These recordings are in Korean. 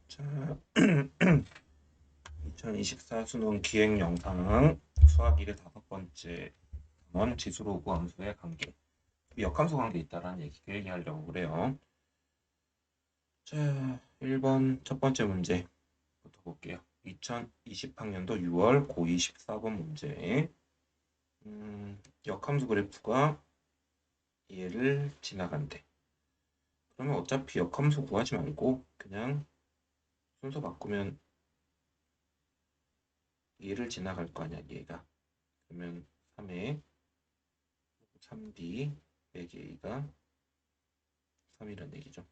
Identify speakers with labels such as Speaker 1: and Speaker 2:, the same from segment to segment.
Speaker 1: 자, 2024 수능 기행 영상 수학 1의 5번째 단원 지수로그 함수의 관계, 역함수 관계 있다라는 얘기를 얘기하려고 그래요. 자, 1번 첫 번째 문제부터 볼게요. 2020학년도 6월 고2 14번 문제. 역함수 그래프가 얘를 지나간대. 그러면 어차피 역함수 구하지 말고 그냥 순서 바꾸면 얘를 지나갈 거 아니야, 얘가. 그러면 3에 3b 빼기 a가 3이란 얘기죠.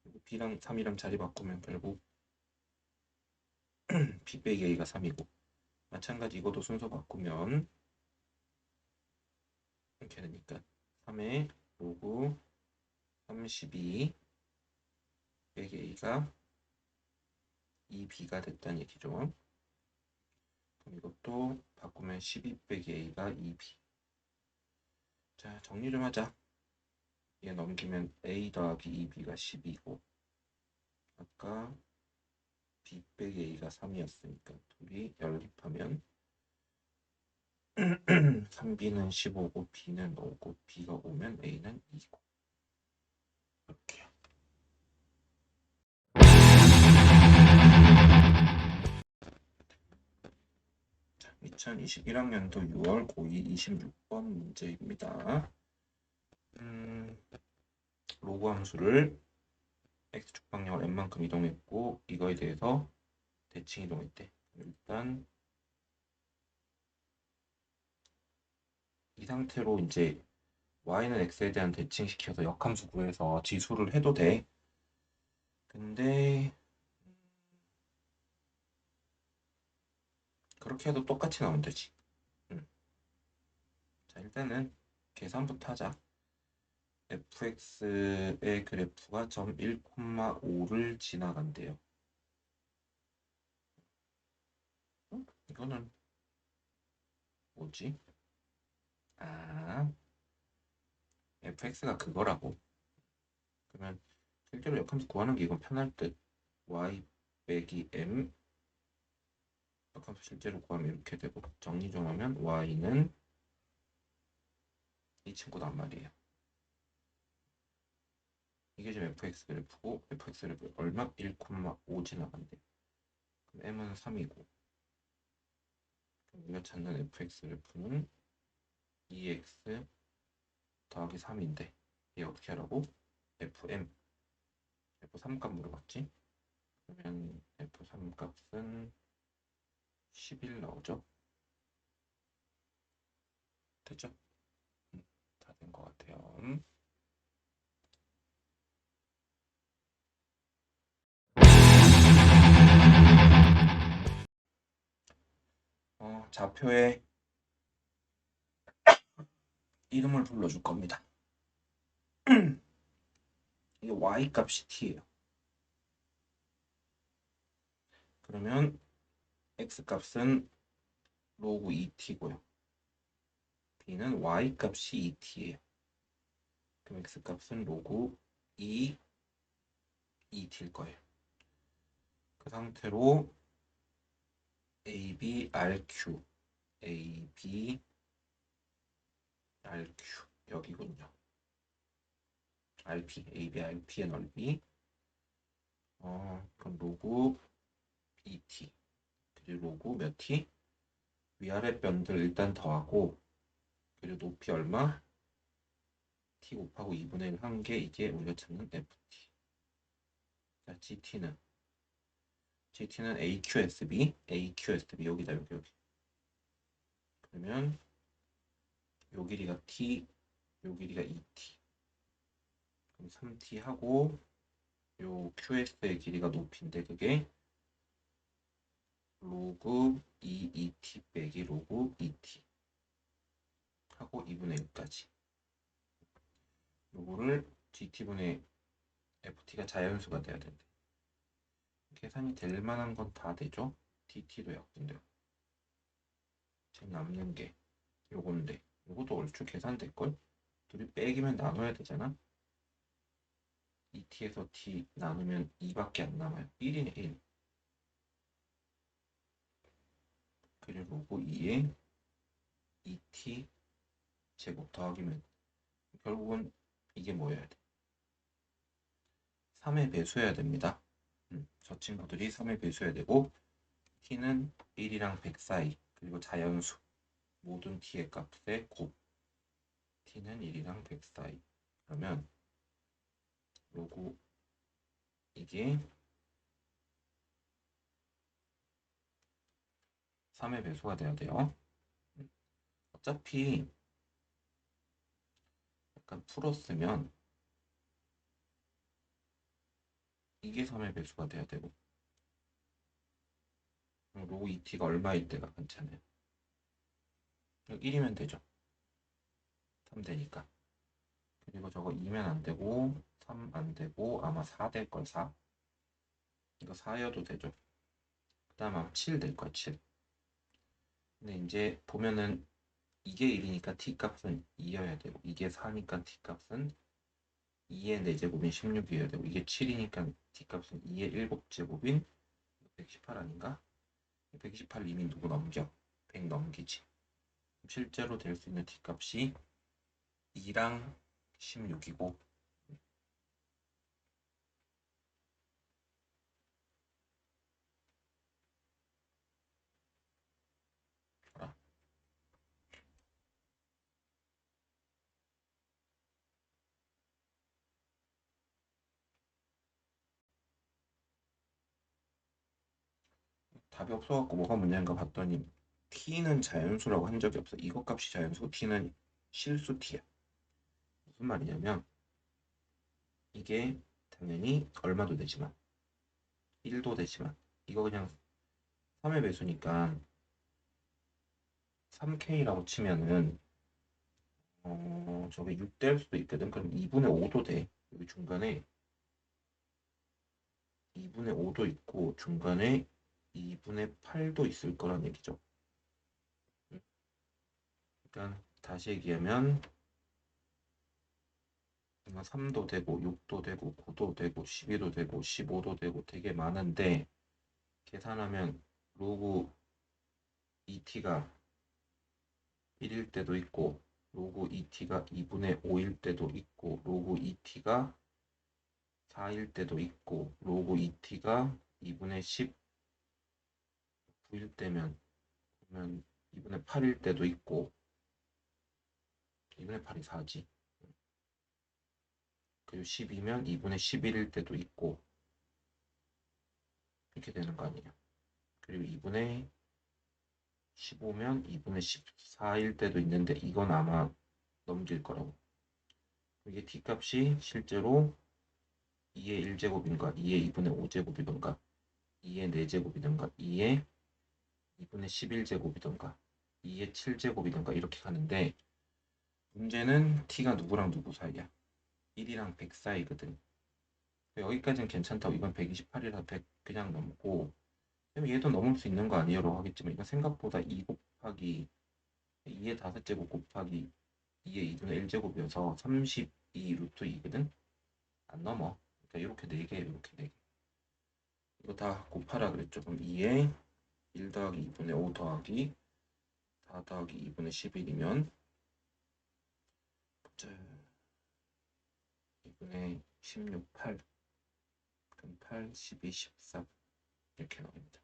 Speaker 1: 그리고 b랑 3이랑 자리 바꾸면 결국 b 빼기 a가 3이고, 마찬가지 이것도 순서 바꾸면 이렇게 되니까 3에 로그 32 빼기 a가 2b가 됐다는 얘기죠. 그럼 이것도 바꾸면 12 빼기 a가 2b. 자, 정리 좀 하자. 얘 넘기면 a 더하기 2b가 10이고, 아까 b 빼기 a가 3이었으니까 둘이 연립하면 3b는 15고 b는 5고 b가 5면 a는 2고. 이렇게. 자, 2021학년도 6월 고2 26번 문제입니다. 로그 함수를 x축 방향으로 n만큼 이동했고, 이거에 대해서 대칭 이동했대. 일단 이 상태로 이제 y는 x에 대한 대칭시켜서 역함수 구해서 지수를 해도 돼. 근데 그렇게 해도 똑같이 나오면 되지. 자, 일단은 계산부터 하자. fx의 그래프가 점 1,5를 지나간대요. 이거는 뭐지? 아, fx가 그거라고. 그러면 실제로 역함수 구하는 게 이건 편할 듯. y 빼기 m 역함수 실제로 구하면 이렇게 되고, 정리 좀 하면 y는 이 친구단 말이에요. 이게 지금 fx 그래프고, fx 그래프 얼마? 1,5 지나간대. 그럼 m은 3이고, 우리가 찾는 fx 그래프는 2x 더하기 3인데, 얘 어떻게 하라고? fm f3 값 물어봤지? 그러면 f3 값은 11 나오죠? 됐죠? 다 된 것 같아요. 좌표에 이름을 불러줄 겁니다. 이게 y 값이 t예요. 그러면 x 값은 로그 2t고요. b는 y 값이 2t예요. 그럼 x 값은 로그 2t일 거예요. 그 상태로 AB, RQ, AB, RQ 여기군요. RP, AB, RP의 넓이. 그럼 로그 2t 그리고 로그 몇 t? 위아래 변들 일단 더하고, 그리고 높이 얼마? t 곱하고 2분의 1 한 게 이게 우리가 찾는 ft. 자, GT는 AQSB, AQSB 여기다 여기. 그러면 요 길이가 t, 요 길이가 2t. 그럼 3t 하고, 요 QS의 길이가 높이인데 그게 로그 2t 빼기 로그 2t 하고 2분의 1까지. 요거를 GT분의 FT가 자연수가 돼야 된대. 계산이 될 만한 건 다 되죠? DT도 약분되고. 지금 남는 게 요건데, 이것도 얼추 계산될걸? 둘이 빼기면 나눠야 되잖아. 2t에서 t 나누면 2밖에 안 남아요. 1이네 1. 그리고 로그 2에 2t 제곱 더하기면 결국은 이게 뭐여야 돼? 3의 배수여야 됩니다. 저 친구들이 3의 배수여야 되고 t는 1이랑 100 사이 그리고 자연수 모든 t의 값의 곱 t는 1이랑 100 사이 그러면 로그 이게 3의 배수가 돼야 돼요. 어차피 약간 풀었으면 이게 3의 배수가 돼야 되고 로그 2t가 얼마일 때가 괜찮아요. 1이면 되죠. 3 되니까. 그리고 저거 2면 안 되고 3 안 되고 아마 4 될 걸 4. 이거 4여도 되죠. 그 다음 아마 7 될 걸 7. 근데 이제 보면은 이게 1이니까 t 값은 2여야 되고 이게 4니까 t 값은 2의 4제곱인 16이어야 되고 이게 7이니까 t 값은 2의 7제곱인 118 아닌가? 128 이미 누구 넘겨? 100 넘기지. 실제로 될 수 있는 t 값이 2랑 16이고 답이 없어갖고 뭐가 문제인가 봤더니 t는 자연수라고 한 적이 없어. 이것 값이 자연수고 t는 실수 t야. 무슨 말이냐면 이게 당연히 얼마도 되지만 1도 되지만 이거 그냥 3의 배수니까 3k라고 치면은 저게 6 될 수도 있거든. 그럼 2분의 5도 돼. 여기 중간에 2분의 5도 있고 중간에 2분의 8도 있을 거란 얘기죠. 그러니까 다시 얘기하면 3도 되고 6도 되고 9도 되고 12도 되고 15도 되고 되게 많은데 계산하면 로그 2t가 1일 때도 있고 로그 2t가 2분의 5일 때도 있고 로그 2t가 4일 때도 있고 로그 2t가 2분의 19일 때면 그러면 2분의 8일 때도 있고 2분의 8이 4지. 그리고 10이면 2분의 11일 때도 있고 이렇게 되는 거 아니에요. 그리고 2분의 15면 2분의 14일 때도 있는데 이건 아마 넘길 거라고. 이게 t값이 실제로 2의 1제곱인가 2의 2분의 5제곱이던가 2의 4제곱이던가 2의 2분의 11제곱이던가 2의 7제곱이던가 이렇게 가는데 문제는 t가 누구랑 누구 사이야? 1이랑 100 사이거든. 여기까지는 괜찮다고. 이건 128이라 100 그냥 넘고 얘도 넘을 수 있는 거 아니에요라고 하겠지만 이건 생각보다 2 곱하기 2의 5제곱 곱하기 2의 2분의 1제곱이어서 32 루트 2거든. 안 넘어. 그러니까 이렇게 4개 이렇게 4개. 이거 다 곱하라 그랬죠. 그럼 2에 1 더하기 2분의 5 더하기 4 더하기 2분의 11이면 2분의 16, 8 그럼 8, 12, 14 이렇게 나옵니다.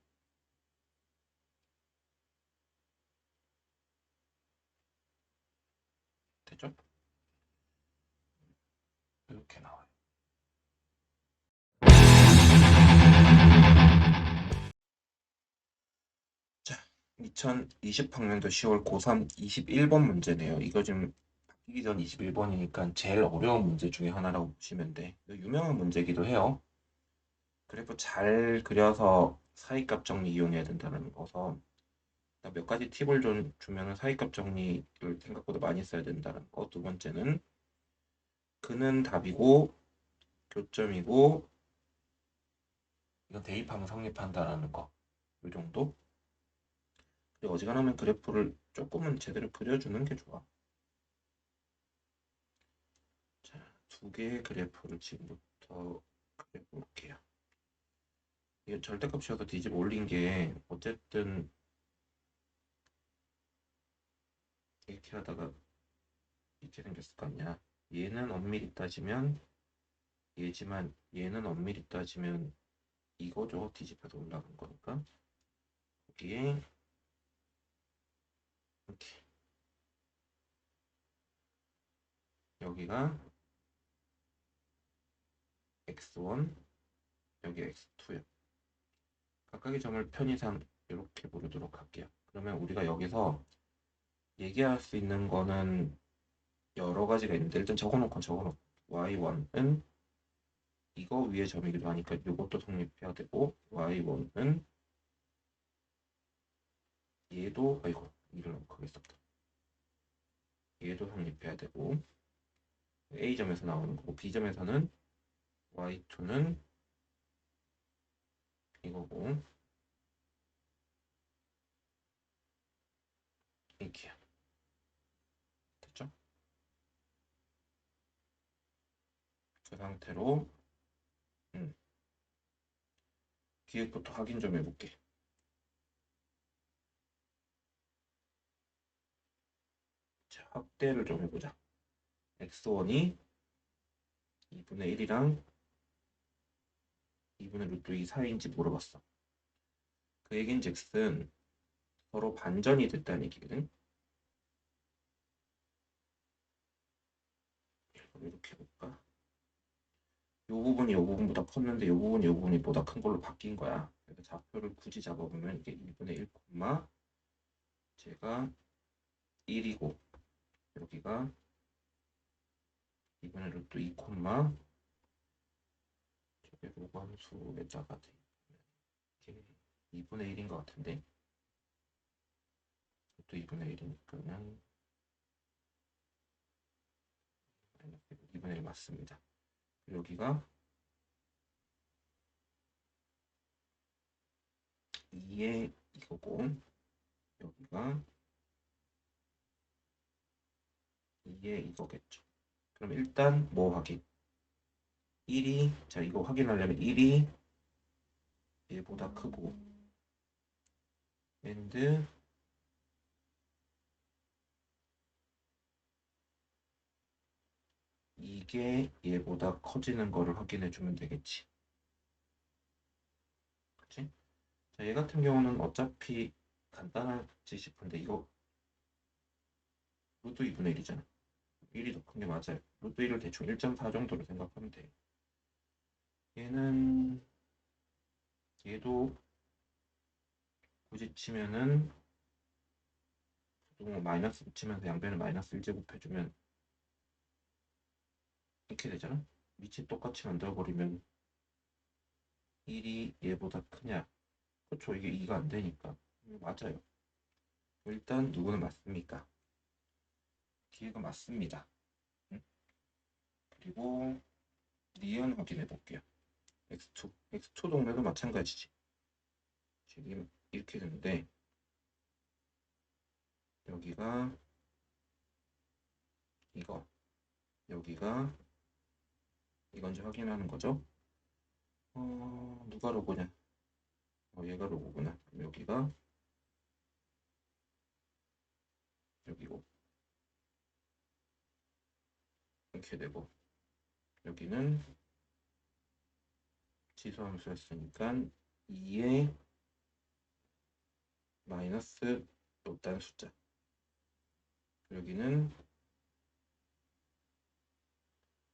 Speaker 1: 되죠? 이렇게 나와요. 자, 2020학년도 10월 고3 21번 문제네요. 이거 지금 바뀌기 전 21번이니까 제일 어려운 문제 중에 하나라고 보시면 돼. 유명한 문제기도 해요. 그래프 잘 그려서 사이값 정리 이용해야 된다는 거서 몇 가지 팁을 주면 사이값 정리를 생각보다 많이 써야 된다는 거. 두 번째는 그는 답이고 교점이고 이건 대입하면 성립한다라는 거. 이 정도. 그리고 어지간하면 그래프를 조금은 제대로 그려주는 게 좋아. 두 개의 그래프를 지금부터 그려볼게요. 이게 절대값이어서 뒤집어 올린 게 어쨌든 이렇게 하다가 이렇게 생겼을 거 아니야. 얘는 엄밀히 따지면 얘지만 얘는 엄밀히 따지면 이거죠. 뒤집혀서 올라간 거니까. 여기에 이렇게 여기가 x1 여기 x2요. 각각의 점을 편의상 이렇게 부르도록 할게요. 그러면 우리가 여기서 얘기할 수 있는 거는 여러 가지가 있는데 일단 적어놓고 y1은 이거 위에 점이기도 하니까 이것도 성립해야 되고 y1은 얘도 아이고 이를 너무 크게 썼다. 얘도 성립해야 되고 A점에서 나오는 거고 B점에서는 y2는 이거고 이렇게요. 됐죠? 그 상태로 기획부터 확인 좀 해볼게. 자, 확대를 좀 해보자. x1이 2분의 1이랑 2분의 루트 2 사이인지 물어봤어. 그 얘긴즉슨 서로 반전이 됐다는 얘기거든. 이렇게 해볼까? 이 부분이 이 부분보다 컸는데 이 부분이 이 부분이 보다 큰 걸로 바뀐 거야. 그래서 좌표를 굳이 잡아보면 이게 2분의 1, 제가 1이고 여기가 2분의 루트 2, 저게 로감수에다가 이게 2분의 1인 것 같은데 또 2분의 1이니까는 2분의 1 맞습니다. 여기가 2의 이거고 여기가 2의 이거겠죠. 그럼 일단 뭐 확인? 1이 자 이거 확인하려면 1이 얘보다 크고 and 이게 얘보다 커지는 거를 확인해 주면 되겠지. 그치? 자, 얘 같은 경우는 어차피 간단하지 싶은데 이거 루트 2분의 1이잖아. 1이 더 큰 게 맞아요. 루트 1을 대충 1.4 정도로 생각하면 돼. 얘는 얘도 굳이 치면은 마이너스 붙이면서 양변을 마이너스 1제곱 해주면 이렇게 되잖아. 위치 똑같이 만들어버리면 1이 얘보다 크냐? 그렇죠. 이게 2가 안 되니까. 맞아요. 일단 누구는 맞습니까? 기회가 맞습니다. 응? 그리고 니은 확인해 볼게요. x2 동네도 마찬가지지. 지금 이렇게 되는데 여기가 이거 여기가 이건지 확인하는 거죠. 누가 로고냐? 얘가 로고구나. 여기가 여기고 이렇게 되고 여기는 지수함수였으니까 2의 마이너스 요딴 숫자 여기는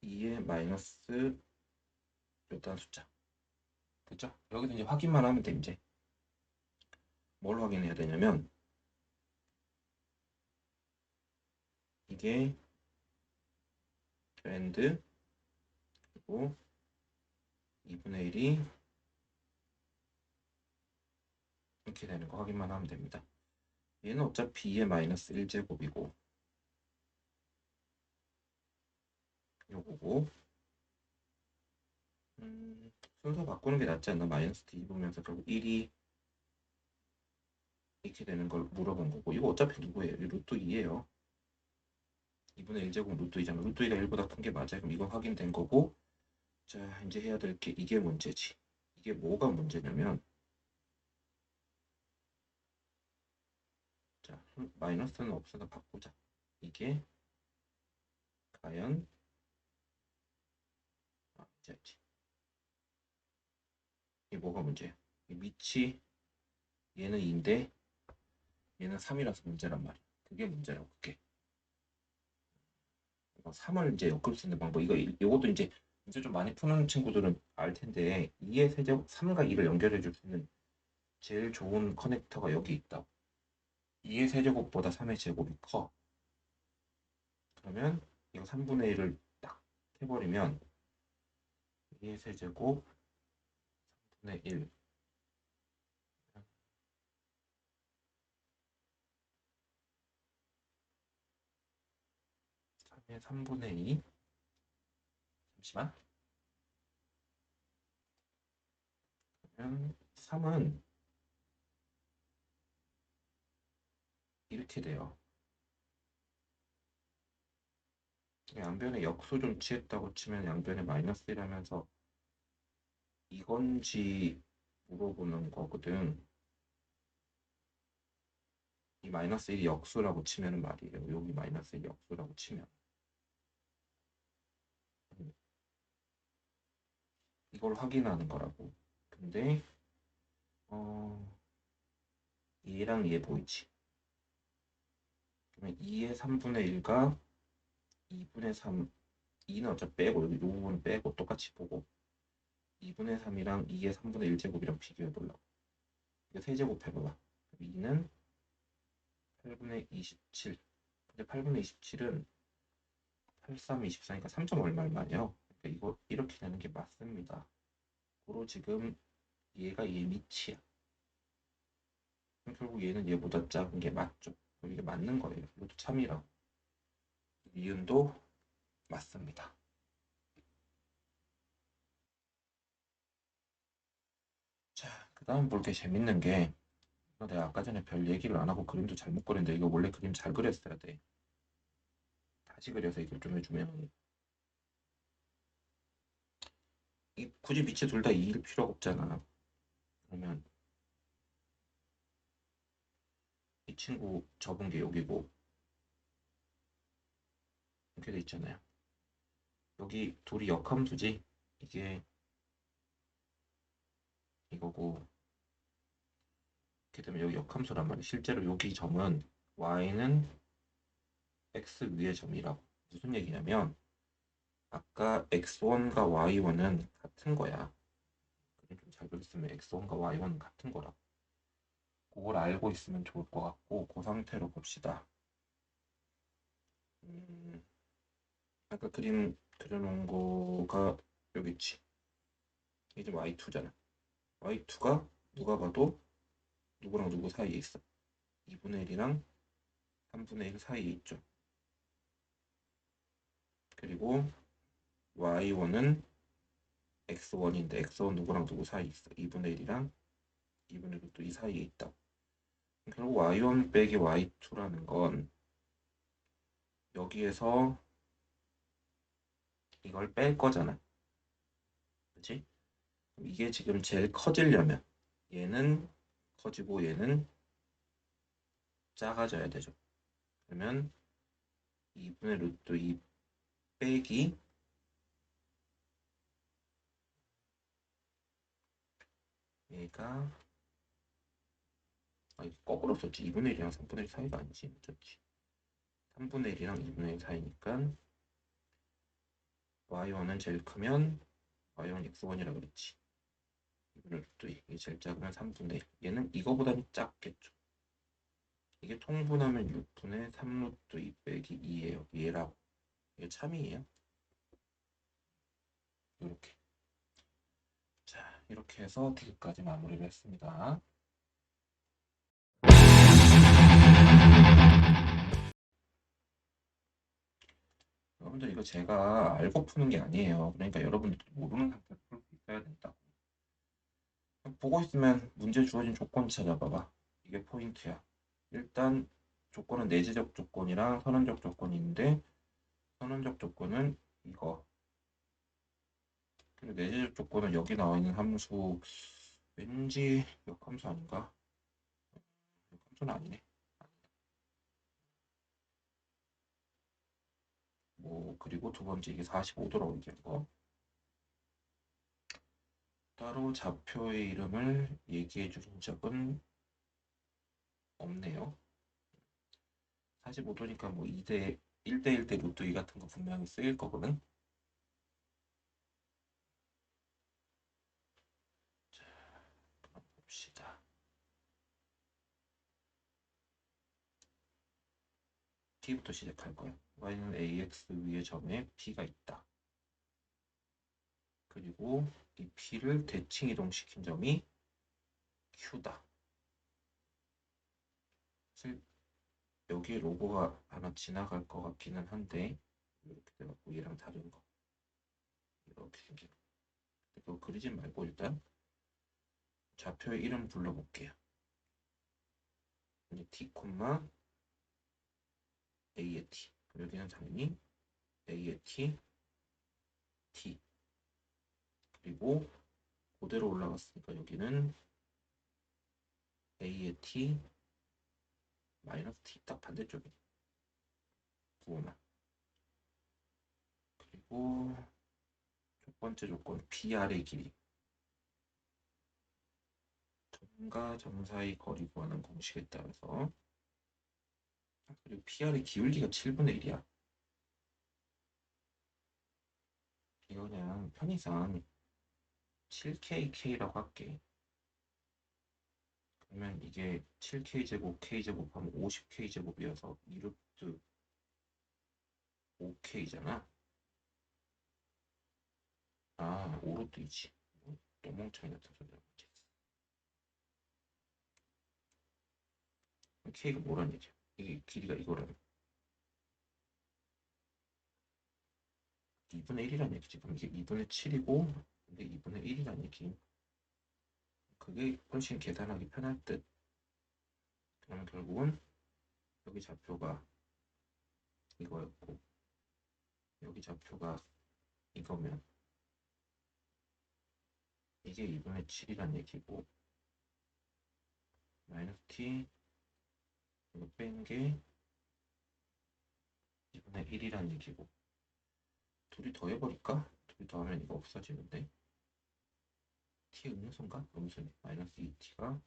Speaker 1: 2의 마이너스 요딴 숫자 그죠? 여기서 이제 확인만 하면 돼. 이제 뭘 확인해야 되냐면 이게 and 그리고 2분의 1이 이렇게 되는 거 확인만 하면 됩니다. 얘는 어차피 2의 마이너스 1제곱이고 요거고 순서 바꾸는 게 낫지 않나? 마이너스 d 보면서 결국 1이 이렇게 되는 걸 물어본 거고 이거 어차피 누구예요? 루트 2예요. 2분의 1제곱 루트 2잖아. 루트 2가 1보다 큰 게 맞아. 그럼 이건 확인된 거고. 자, 이제 해야 될 게 이게 문제지. 이게 뭐가 문제냐면, 자, 마이너스는 없어서 바꾸자. 이게 과연, 이제 알지. 이게 뭐가 문제야? 이 밑이 얘는 2인데 얘는 3이라서 문제란 말이야. 그게 문제라고. 그게 3을 이제 엮을 수 있는 방법. 이것도 이제 좀 많이 푸는 친구들은 알 텐데 2의 세제곱 3과 2를 연결해 줄 수 있는 제일 좋은 커넥터가 여기 있다. 2의 세제곱보다 3의 제곱이 커. 그러면 이거 3분의 1을 딱 해버리면 2의 세제곱 3분의 1 3의 3분의 2 잠시만. 그러면 3은 이렇게 돼요. 양변에 역수 좀 취했다고 치면 양변에 마이너스 1하면서 이건지 물어보는 거거든. 이 마이너스 1이 역수라고 치면은 말이에요. 여기 마이너스 1이 역수라고 치면. 이걸 확인하는 거라고. 근데 어, 얘랑 얘 보이지? 그러면 2의 3분의 1과 2분의 3, 2는 어차피 빼고 여기 이 부분 빼고 똑같이 보고 2분의 3이랑 2의 3분의 1제곱이랑 비교해 보려고. 이거 세제곱 해봐봐. 2는 8분의 27. 근데 8분의 27은 8, 3, 24니까 3점 얼마예요? 그러니까 이거 이렇게 되는 게 맞습니다. 고로 지금 얘가 얘 밑이야. 결국 얘는 얘보다 작은 게 맞죠. 이게 맞는 거예요. 이것도 참이라고. 이윤도 맞습니다. 자, 그 다음 볼 게 재밌는 게 내가 아까 전에 별 얘기를 안 하고 그림도 잘못 그렸는데 이거 원래 그림 잘 그렸어야 돼. 다시 그려서 이걸 좀 해주면 굳이 밑에 둘 다 2일 필요가 없잖아. 그러면 이 친구 접은 게 여기고 이렇게 돼 있잖아요. 여기 둘이 역함수지. 이게 이거고 이렇게 되면 여기 역함수란 말이야. 실제로 여기 점은 y는 x 위의 점이라고. 무슨 얘기냐면 아까 x1과 y1은 같은 거야. 좀 잘 그렸으면 x1과 y1은 같은 거라고. 그걸 알고 있으면 좋을 것 같고 그 상태로 봅시다. 아까 그림 그려놓은 거가 여기 있지. 이게 y2잖아. y2가 누가 봐도 누구랑 누구 사이에 있어. 2분의 1이랑 3분의 1 사이에 있죠. 그리고 y1은 x1인데 x1 누구랑 누구 사이에 있어. 2분의 1이랑 2분의 1도 이 사이에 있다. 결국 y1 빼기 y2라는 건 여기에서 이걸 뺄 거잖아. 그치? 이게 지금 제일 커지려면 얘는 커지고 얘는 작아져야 되죠. 그러면 2분의 루트 2 빼기 얘가 이게 거꾸로 썼지. 2분의 1이랑 3분의 1 사이가 아니지. 어쩌지. 3분의 1이랑 2분의 1 사이니까 y1은 제일 크면 y1 x1이라고 그랬지. 2분의 루트 2 이게 제일 작으면 3분의 1. 얘는 이거보다는 작겠죠. 이게 통분하면 6분의 3루트 2 빼기 2예요. 얘라고. 이게 참이에요. 이렇게. 자, 이렇게 해서 D까지 마무리를 했습니다. 여러분들 이거 제가 알고 푸는 게 아니에요. 그러니까 여러분들이 모르는 상태로 풀 수 있어야 된다고. 보고 있으면 문제 주어진 조건 찾아봐봐. 이게 포인트야. 일단 조건은 내재적 조건이랑 선언적 조건이 있는데 선언적 조건은 이거. 그리고 내재적 조건은 여기 나와 있는 함수 왠지 역함수 아닌가? 역함수는 아니네. 뭐 그리고 두 번째 이게 45도라고 얘기한 거. 따로 좌표의 이름을 얘기해 주신 적은 없네요. 45도니까 뭐 2대 1대 1대 루트 2 같은 거 분명히 쓰일 거거든. 자, 그럼 봅시다. t부터 시작할 거야. y는 ax 위의 점에 p가 있다. 그리고 이 p를 대칭 이동시킨 점이 q다. 사실 여기에 로고가 하나 지나갈 것 같기는 한데 이렇게 돼갖고 얘랑 다른 거 이렇게 생긴 거. 이거 그리지 말고 일단 좌표의 이름 불러볼게요. t, a의 t. 여기는 당연히 a의 t, t. 그리고 그대로 올라갔으니까 여기는 a의 t, 마이너스 t 딱 반대쪽에 부호만. 그리고 첫 번째 조건 PR의 길이. 점과 점 사이 거리 구하는 공식에 따라서 그리고 PR의 기울기가 7분의 1이야. 이거 그냥 편의상 7KK라고 할게. 그러면 이게 7K제곱 K제곱 하면 50K제곱이어서 2루트 5K잖아. 아, 5루트이지. 또 멍청이 같은 소리 하고 있지. K가 뭐란 얘기야? 이게 길이가 이거라면 2분의 1이란 얘기지. 그럼 이게 2분의 7이고 이게 2분의 1이란 얘기. 그게 훨씬 계산하기 편할 듯. 그러면 결국은 여기 좌표가 이거였고 여기 좌표가 이거면 이게 2분의 7이란 얘기고 마이너스 t 이거 뺀 게 2분의 1이란 얘기고 둘이 더해버릴까? 둘이 더하면 이거 없어지는데 t 음수인가? 음수네. 마이너스 2t가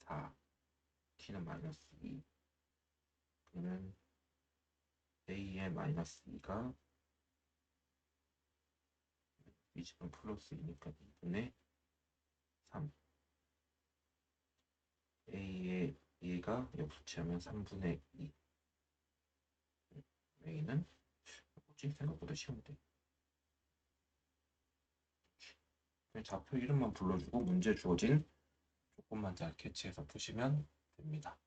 Speaker 1: 4 t는 마이너스 2 그러면 a의 마이너스 2가 이 집은 플러스 2니까 2분의 3 a의 얘가 역수치하면 3분의 2 a는 뭐지? 생각보다 쉬운데 좌표 이름만 불러주고 문제 주어진 조금만 잘 캐치해서 푸시면 됩니다.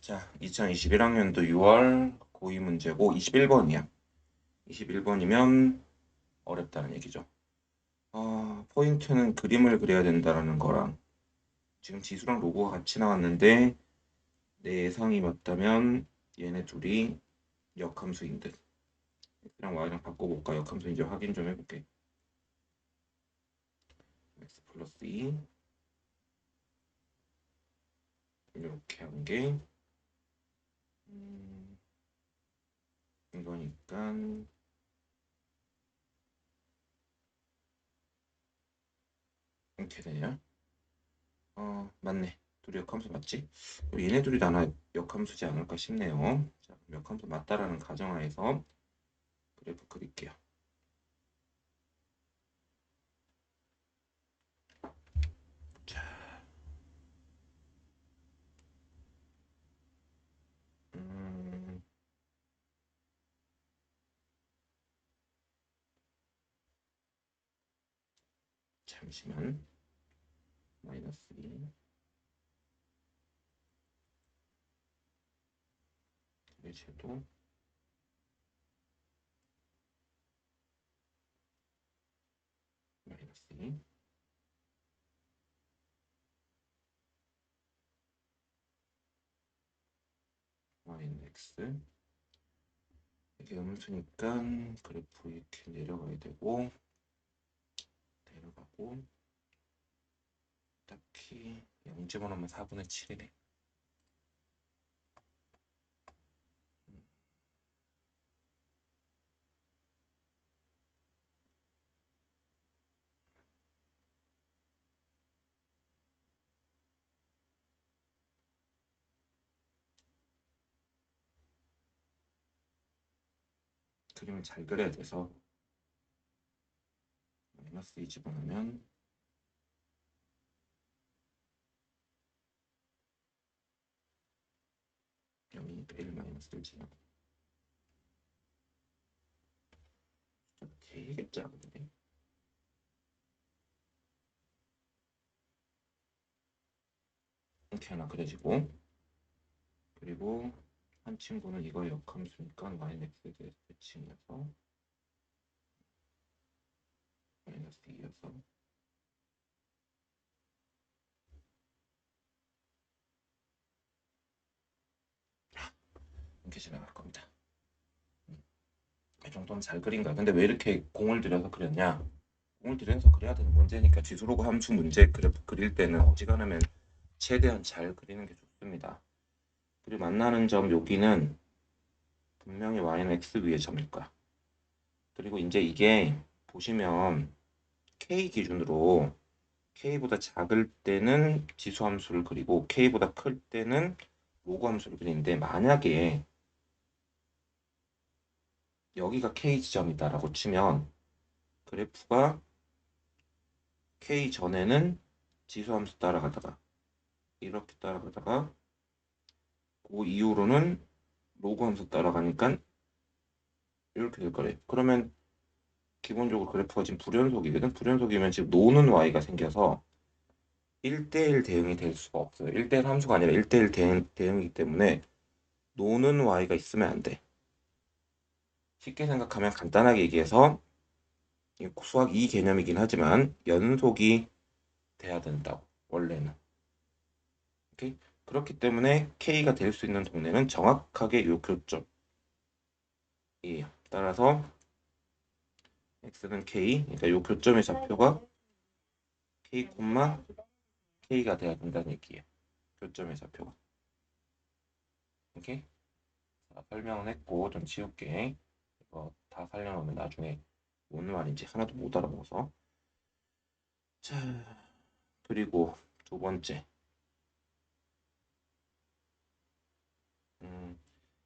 Speaker 1: 자, 2021학년도 6월 고2 문제고 21번이야. 21번이면 어렵다는 얘기죠. 포인트는 그림을 그려야 된다는 거랑 지금 지수랑 로고가 같이 나왔는데 내 예상이 맞다면 얘네 둘이 역함수인 듯. x랑 y랑 바꿔볼까? 역함수인지 확인 좀 해볼게. x 플러스 2 이렇게 한 게 이거니까 이렇게 되냐? 맞네. 둘이 역함수 맞지? 얘네 둘이 나나 역함수지 않을까 싶네요. 자, 역함수 맞다라는 가정하에서 그래프 그릴게요. 자, 잠시만. 마이너스 2 제도 마이너스 2. y는 x. 이게 음수니까 그래프 이렇게 내려가야 되고, 내려가고, 딱히 0 집어넣으면 4분의 7이네. 그림을 잘 그려야 돼서 마이너스 2 집어넣으면 0이니까 1 마이너스 1 지나. 되게 작은데. 이렇게 하나 그려지고, 그리고 한 친구는 이거 역함수니까 y는 x에 대해서 대칭해서 마이너스 2여서 이렇게 지나갈 겁니다. 이 정도는 잘 그린 거야. 근데 왜 이렇게 공을 들여서 그렸냐? 공을 들여서 그려야 되는 문제니까 지수로그 함수 문제 그래프 그릴 때는 어지간하면 최대한 잘 그리는 게 좋습니다. 그리고 만나는 점 여기는 분명히 y는 x 위의 점일 거야. 그리고 이제 이게 보시면 k 기준으로 k보다 작을 때는 지수 함수를 그리고 k보다 클 때는 로그 함수를 그리는데, 만약에 여기가 k 지점이다라고 치면 그래프가 k 전에는 지수 함수 따라가다가 이렇게 따라가다가 그 이후로는 로그 함수 따라가니까 이렇게 될 거래. 그러면 기본적으로 그래프가 지금 불연속이거든. 불연속이면 지금 노는 y가 생겨서 1대1 대응이 될 수가 없어요. 1대1 함수가 아니라 1대1 대응이기 때문에 노는 y가 있으면 안 돼. 쉽게 생각하면 간단하게 얘기해서 수학 2 개념이긴 하지만 연속이 돼야 된다고, 원래는. 오케이? 그렇기 때문에 K가 될 수 있는 동네는 정확하게 요 교점이에요. 따라서 X는 K, 그러니까 요 교점의 좌표가 K, K가 돼야 된다는 얘기예요. 교점의 좌표가. 오케이? 자, 설명은 했고 좀 지울게. 이거 다 살려놓으면 나중에 뭔 말인지 하나도 못 알아먹어서. 자, 그리고 두 번째.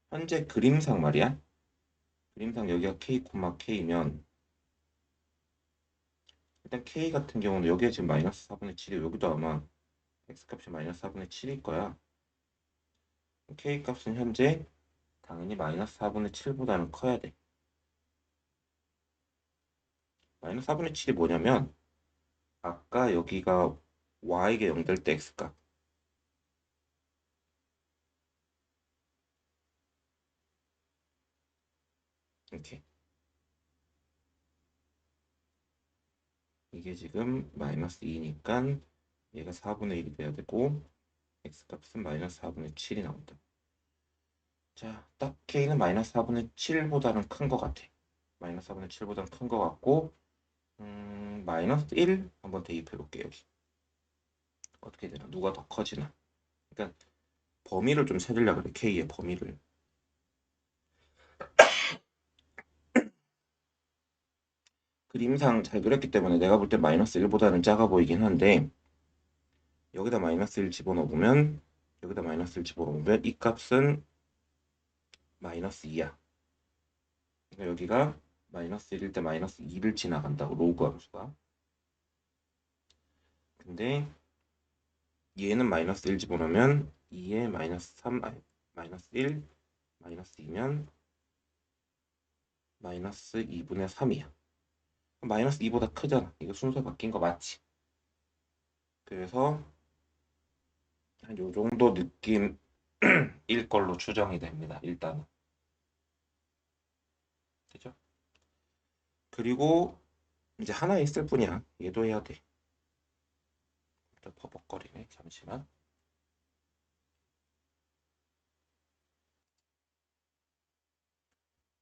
Speaker 1: 현재 그림상 말이야. 그림상 여기가 K, K면 일단 K 같은 경우는 여기에 지금 마이너스 4분의 7이, 여기도 아마 X값이 마이너스 4분의 7일 거야. K값은 현재 당연히 마이너스 4분의 7보다는 커야 돼. 마이너스 4분의 7이 뭐냐면 아까 여기가 Y가 0 될 때 X값. 이렇게. 이게 지금 마이너스 2니까 얘가 4분의 1이 돼야 되고 X값은 마이너스 4분의 7이 나온다. 자, 딱 K는 마이너스 4분의 7보다는 큰 것 같아. 마이너스 4분의 7보다는 큰 것 같고, 마이너스 1 한번 대입해 볼게요. 여기 어떻게 되나? 누가 더 커지나? 그러니까 범위를 좀 찾으려고 그래. K의 범위를. 그림상 잘 그렸기 때문에 내가 볼 때 마이너스 1보다는 작아 보이긴 한데, 여기다 마이너스 1 집어넣으면, 여기다 마이너스 1 집어넣으면 이 값은 마이너스 2야. 그러니까 여기가 마이너스 1일 때 마이너스 2를 지나간다고, 로그 함수가. 근데 얘는 마이너스 1 집어넣으면 2에 마이너스 3, 아니, 마이너스 1, 마이너스 2면 마이너스 2분의 3이야. 마이너스 2보다 크잖아. 이거 순서 바뀐 거 맞지? 그래서 한 요 정도 느낌일 걸로 추정이 됩니다. 일단은. 그죠? 그리고 이제 하나 있을 뿐이야. 얘도 해야 돼. 또 버벅거리네. 잠시만.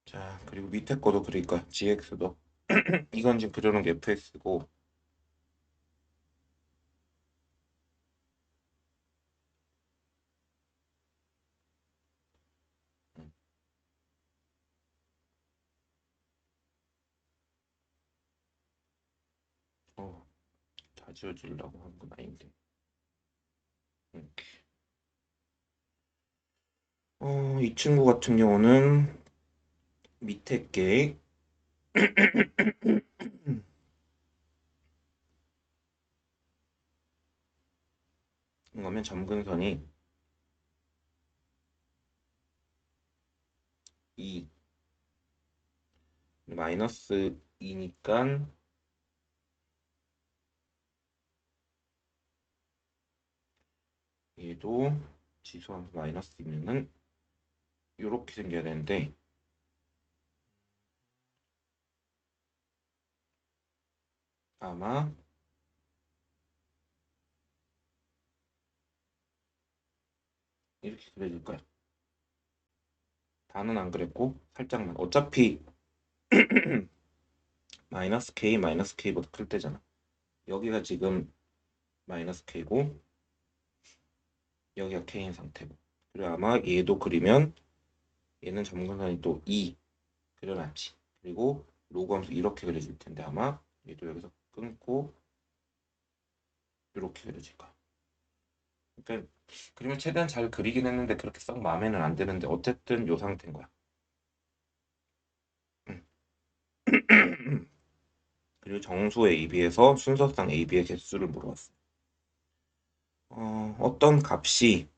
Speaker 1: 자, 그리고 밑에 거도 그릴 거야. gx도. 이건 지금 그려놓은 게 fx고. 어, 다 지워주려고 한 건 아닌데. 이렇게. 이 친구 같은 경우는 밑에 게 그러면 점근선이 2 마이너스 2니까 얘도 지수함수 마이너스 2면은 이렇게 생겨야 되는데 아마 이렇게 그려질 거야. 다는 안 그랬고 살짝만. 어차피 마이너스 k 마이너스 k보다 클 때잖아. 여기가 지금 마이너스 k고 여기가 k인 상태고. 그리고 아마 얘도 그리면 얘는 점근선이 또 2 그려놨지. 그리고 로그 함수 이렇게 그려질 텐데 아마 얘도 여기서 끊고 이렇게 그려질 거야. 그러니까 그림을 최대한 잘 그리긴 했는데 그렇게 썩 마음에는 안 드는데 어쨌든 요 상태인 거야. 음. 그리고 정수 AB에서 순서상 AB의 개수를 물어봤어. 어떤 값이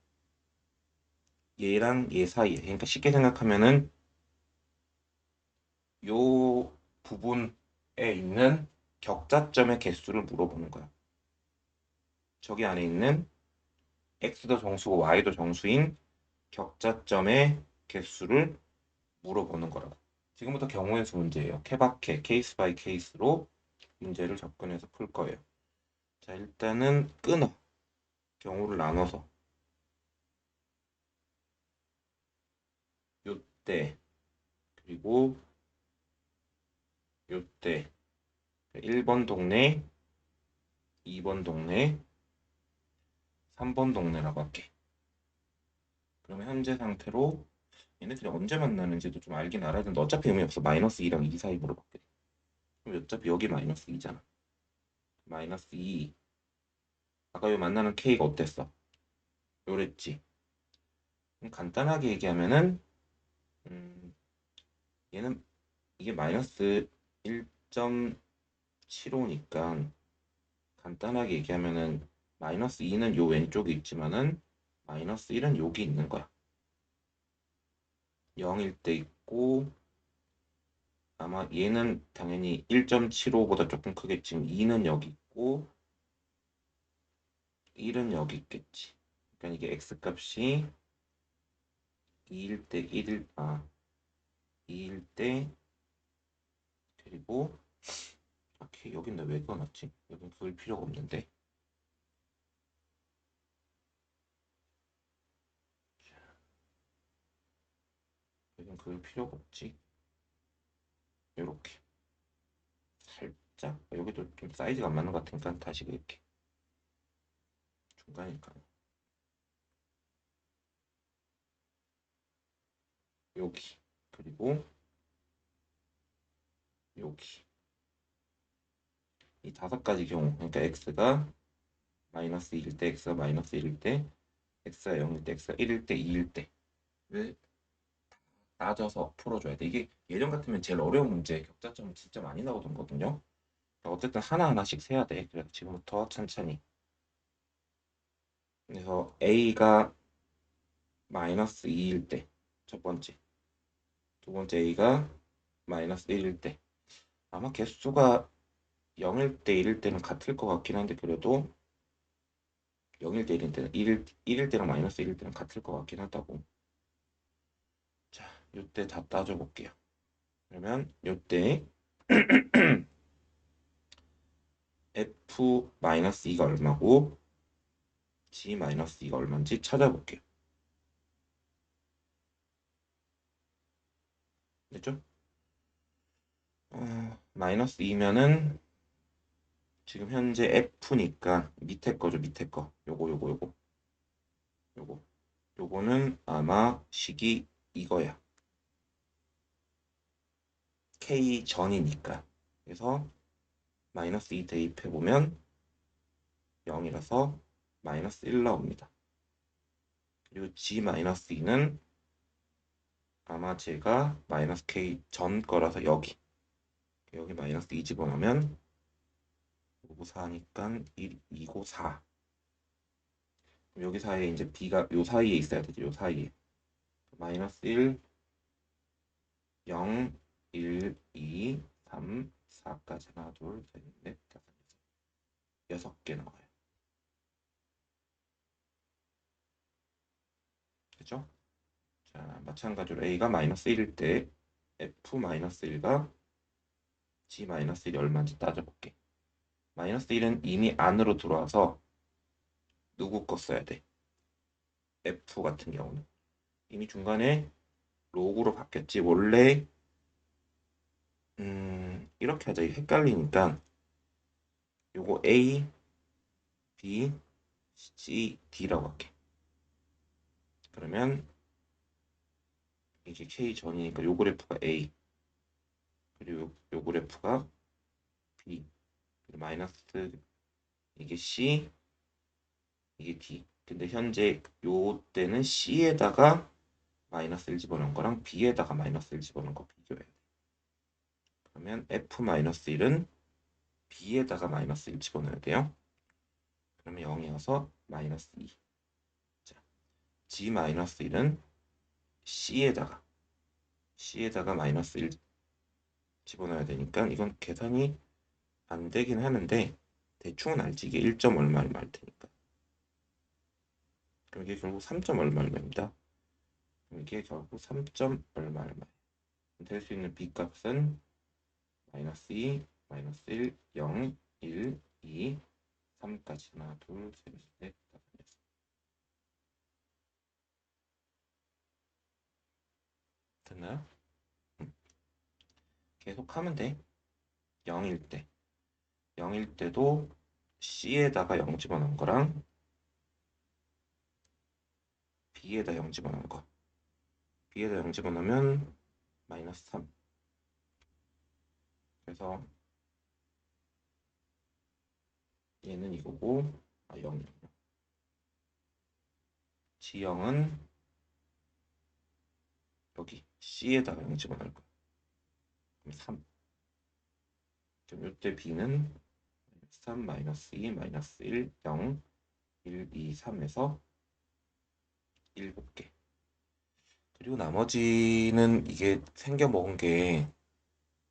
Speaker 1: 얘랑 얘 사이에, 그러니까 쉽게 생각하면은 요 부분에 있는 격자점의 개수를 물어보는 거야. 저기 안에 있는 x도 정수고 y도 정수인 격자점의 개수를 물어보는 거라고. 지금부터 경우의 수 문제예요. 케바케, 케이스 바이 케이스로 문제를 접근해서 풀 거예요. 자, 일단은 끊어. 경우를 나눠서. 요때, 그리고 요때. 1번 동네, 2번 동네, 3번 동네라고 할게. 그러면 현재 상태로 얘네들이 언제 만나는지도 좀 알긴 알아야 되는데 어차피 의미 없어. 마이너스 2랑 2 사이 물어볼게. 그럼 어차피 여기 마이너스 2잖아. 마이너스 2. 아까 요 만나는 K가 어땠어? 요랬지. 그럼 간단하게 얘기하면은 음, 얘는 이게 마이너스 1.75니까 간단하게 얘기하면은 마이너스 2는 요 왼쪽에 있지만은 마이너스 1은 여기 있는 거야. 0일 때 있고 아마 얘는 당연히 1.75보다 조금 크겠지. 2는 여기 있고 1은 여기 있겠지. 그러니까 이게 x 값이 2일 때 2일 때 그리고 여긴 왜 그어놨지? 여긴 그을 필요가 없는데. 여긴 그을 필요가 없지. 요렇게 살짝 여기도 좀 사이즈가 안 맞는 것 같으니까 다시 그렇게 중간이니까 여기 그리고 여기 이 다섯 가지 경우 그러니까 x가 마이너스 1일 때 x가 마이너스 1일 때 x가 0일 때 x가 1일 때 2일 때를 따져서 풀어줘야 돼. 이게 예전 같으면 제일 어려운 문제 격자점 진짜 많이 나오던거든요. 어쨌든 하나하나씩 세야 돼. 그래서 지금부터 천천히. 그래서 a가 마이너스 2일 때 첫 번째, 두 번째 a가 마이너스 1일 때 아마 개수가 0일 때 1일 때는 같을 것 같긴 한데 그래도 0일 때 1일 때는 1일 때랑 마이너스 1일 때는 같을 것 같긴 하다고. 자, 이때 다 따져볼게요. 그러면 이때 F-2가 얼마고 G-2가 얼마인지 찾아볼게요. 됐죠? 마이너스 2면은 지금 현재 F니까 밑에 거죠, 밑에 거. 요거는 아마 식이 이거야. K 전이니까. 그래서 마이너스 2 대입해보면 0이라서 마이너스 1 나옵니다. 그리고 G-2는 아마 제가 마이너스 K 전 거라서 여기 마이너스 2 집어넣으면 5고 4니까 1, 2고 4. 여기 사이에 이제 B가 요 사이에 있어야 되죠. 요 사이에. 마이너스 1, 0, 1, 2, 3, 4까지 하나, 둘, 셋, 넷, 다섯, 여섯 개 나와요. 그죠? 자, 마찬가지로 A가 마이너스 1일 때 F-1가 G-1이 얼마인지 따져볼게. 마이너스 1은 이미 안으로 들어와서 누구 거 써야 돼? F 같은 경우는 이미 중간에 로그로 바뀌었지. 원래 이렇게 하자. 헷갈리니까 요거 A, B, C, D라고 할게. 그러면 이게 K 전이니까 요 그래프가 A, 그리고 요 그래프가 B, 그리고 마이너스 이게 C, 이게 D. 근데 현재 요 때는 C에다가 마이너스 1 집어넣은 거랑 B에다가 마이너스 1 집어넣은 거 비교해야 돼. 그러면 F-1은 B에다가 마이너스 1 집어넣어야 돼요. 그러면 0이어서 마이너스 2. 자, G-1은 C에다가 마이너스 1 집어넣어야 되니까 이건 계산이 안 되긴 하는데 대충은 알지. 이게 1. 얼마 할 테니까. 그럼 이게 결국 3. 얼마입니다. 그럼 이게 결국 3. 얼마 될 수 있는 B 값은 마이너스 2, 마이너스 1, 0, 1, 2, 3까지 하나, 둘, 셋, 넷, 다섯, 여섯. 됐나요? 계속 하면 돼. 0일 때. 0일 때도 C에다가 0 집어넣은 거랑 B에다 0 집어넣은 거. B에다 0 집어넣으면 마이너스 3. 그래서 얘는 이거고, 0. G0은 여기 C에다가 0 집어넣을 거야. 그럼 3. 그럼 이때 B는 3, 마이너스 2, 마이너스 1, 0, 1, 2, 3에서 7개. 그리고 나머지는 이게 생겨 먹은 게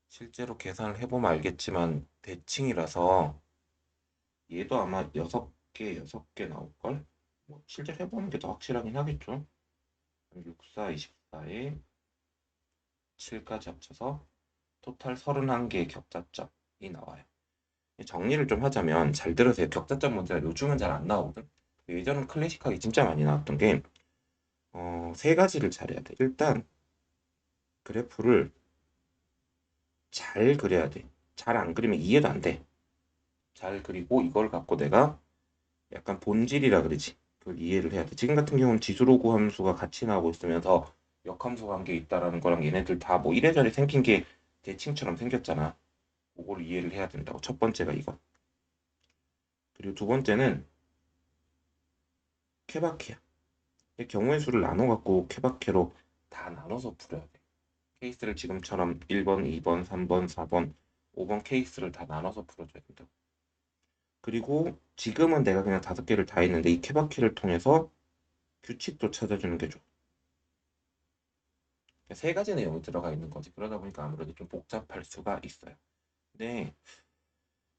Speaker 1: 실제로 계산을 해보면 알겠지만 대칭이라서 얘도 아마 6개 나올걸? 뭐 실제로 해보는 게 더 확실하긴 하겠죠. 6, 4, 24에 7까지 합쳐서 토탈 31개의 격자점이 나와요. 정리를 좀 하자면 잘 들으세요. 격자점 문제가 요즘은 잘 안 나오거든. 예전은 클래식하게 진짜 많이 나왔던 게 세 가지를 잘해야 돼. 일단 그래프를 잘 그려야 돼. 잘 안 그리면 이해도 안 돼. 잘 그리고 이걸 갖고 내가 약간 본질이라 그러지. 그걸 이해를 해야 돼. 지금 같은 경우는 지수로그 함수가 같이 나오고 있으면서 역함수 관계 있다라는 거랑 얘네들 다 뭐 이래저래 생긴 게 대칭처럼 생겼잖아. 그걸 이해를 해야 된다고. 첫 번째가 이거. 그리고 두 번째는 케바케야. 경우의 수를 나눠 갖고 케바케로 다 나눠서 풀어야 돼. 케이스를 지금처럼 1번, 2번, 3번, 4번, 5번 케이스를 다 나눠서 풀어줘야 된다. 그리고 지금은 내가 그냥 5개를 다 했는데 이 케바케를 통해서 규칙도 찾아주는 게 좋아. 세 가지 내용이 들어가 있는 거지. 그러다 보니까 아무래도 좀 복잡할 수가 있어요. 근데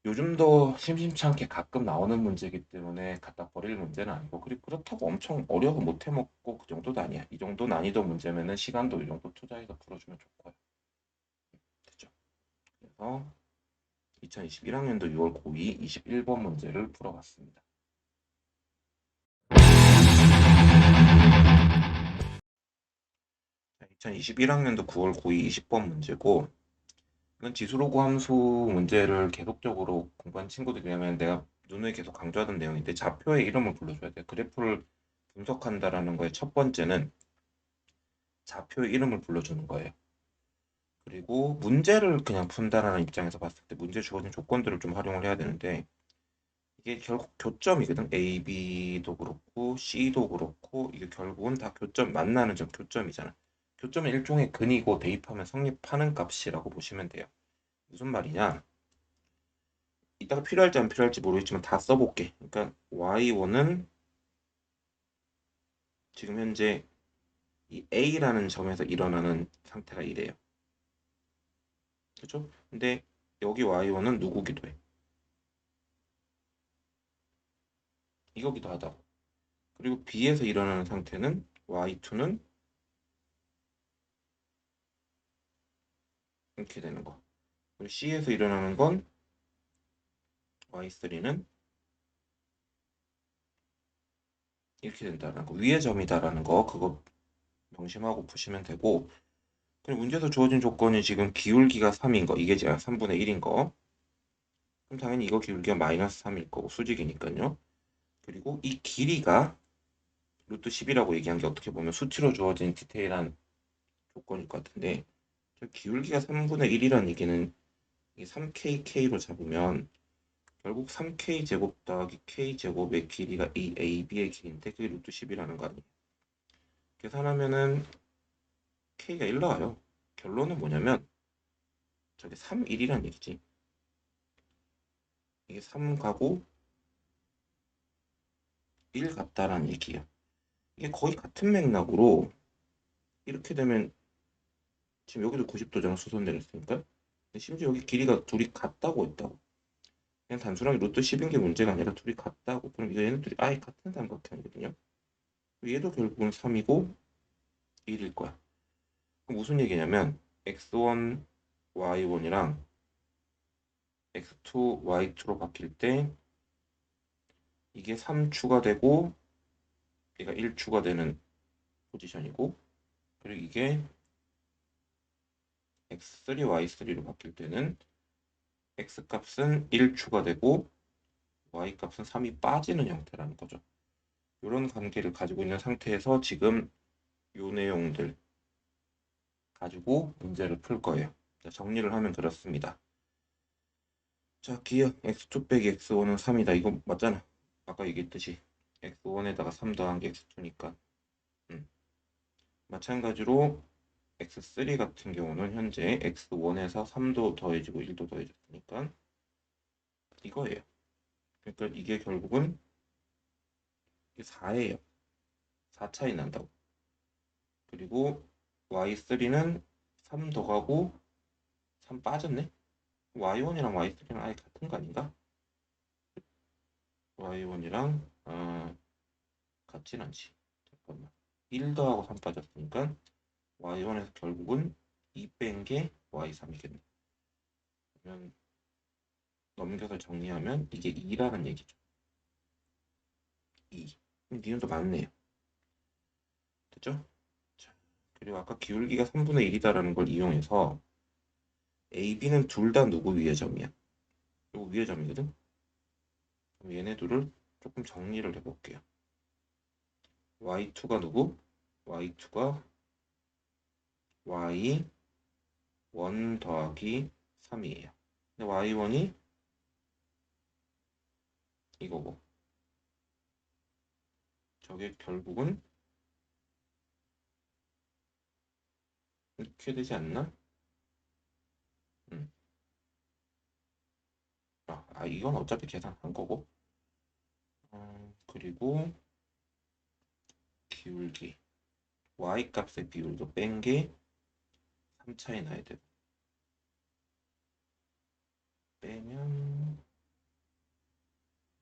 Speaker 1: 요즘도 심심치 않게 가끔 나오는 문제이기 때문에 갖다 버릴 문제는 아니고, 그리고 그렇다고 엄청 어려워서 못 해먹고 그 정도도 아니야. 이 정도 난이도 문제면은 시간도 이 정도 투자해서 풀어주면 좋고요. 됐죠? 그래서 2021학년도 6월 고2 21번 문제를 풀어봤습니다. 2021학년도 9월 고2 20번 문제고, 이건 지수로그 함수 문제를 계속적으로 공부한 친구들이라면 내가 누누이 계속 강조하던 내용인데, 좌표의 이름을 불러줘야 돼. 그래프를 분석한다라는 거의 첫 번째는 좌표의 이름을 불러주는 거예요. 그리고 문제를 그냥 푼다라는 입장에서 봤을 때 문제 주어진 조건들을 좀 활용을 해야 되는데, 이게 결국 교점이거든. A, B도 그렇고 C도 그렇고 이게 결국은 다 교점, 만나는 점 교점이잖아. 교점은 일종의 근이고 대입하면 성립하는 값이라고 보시면 돼요. 무슨 말이냐? 이따가 필요할지 안 필요할지 모르겠지만 다 써볼게. 그러니까 Y1은 지금 현재 이 A라는 점에서 일어나는 상태가 이래요. 그렇죠? 근데 여기 Y1은 누구기도 해. 이거기도 하다고. 그리고 B에서 일어나는 상태는 Y2는 이렇게 되는 거. 그리고 C에서 일어나는 건 Y3는 이렇게 된다는 거. 위의 점이다라는 거 그거 명심하고 푸시면 되고, 그리고 문제에서 주어진 조건이 지금 기울기가 3인 거, 이게 제가 3분의 1인 거. 그럼 당연히 이거 기울기가 마이너스 3일 거고 수직이니까요. 그리고 이 길이가 루트 10이라고 얘기한 게 어떻게 보면 수치로 주어진 디테일한 조건일 것 같은데, 저 기울기가 3분의 1이라는 얘기는 이 3KK로 잡으면 결국 3K 제곱 더하기 K 제곱의 길이가 이 AB의 길인데 그게 루트 10이라는 거 아니에요. 계산하면은 K가 1 나와요. 결론은 뭐냐면 저게 3, 1이란 얘기지. 이게 3 가고 1 같다라는 얘기예요. 이게 거의 같은 맥락으로 이렇게 되면 지금 여기도 90도잖아, 수선 내렸으니까. 근데 심지어 여기 길이가 둘이 같다고 했다고. 그냥 단순하게 루트 10인 게 문제가 아니라 둘이 같다고. 그럼 이거 얘네들이 아예 같은 삼각형이거든요. 얘도 결국은 3이고 1일 거야. 그럼 무슨 얘기냐면 x1, y1이랑 x2, y2로 바뀔 때 이게 3 추가되고 얘가 1 추가되는 포지션이고, 그리고 이게 x3, y3로 바뀔 때는 x값은 1 추가되고 y값은 3이 빠지는 형태라는 거죠. 이런 관계를 가지고 있는 상태에서 지금 이 내용들 가지고 문제를 풀 거예요. 자, 정리를 하면 그렇습니다. 자, 기억 x2 빼기 x1은 3이다. 이거 맞잖아. 아까 얘기했듯이 x1에다가 3 더한 게 x2니까. 마찬가지로 x3 같은 경우는 현재 x1에서 3도 더해지고 1도 더해졌으니까 이거예요. 그러니까 이게 결국은 4예요. 4 차이 난다고. 그리고 y3는 3 더가고 3 빠졌네? y1이랑 y3랑 아예 같은 거 아닌가? y1이랑 같진 않지. 잠깐만. 1 더하고 3 빠졌으니까 y1에서 결국은 2 뺀 게 y3이겠네. 그러면 넘겨서 정리하면 이게 2라는 얘기죠. 2. 니은도 맞네요. 됐죠? 자, 그리고 아까 기울기가 3분의 1이다라는 걸 이용해서 A, B는 둘 다 누구 위의 점이야? 이거 위의 점이거든? 그럼 얘네 둘을 조금 정리를 해볼게요. y2가 누구? y2가 y1 더하기 3이에요. 근데 y1이 이거고, 저게 결국은 이렇게 되지 않나? 음. 이건 어차피 계산한 거고. 그리고 기울기 y 값의 비율도 뺀 게 3 차이 나야 되고, 빼면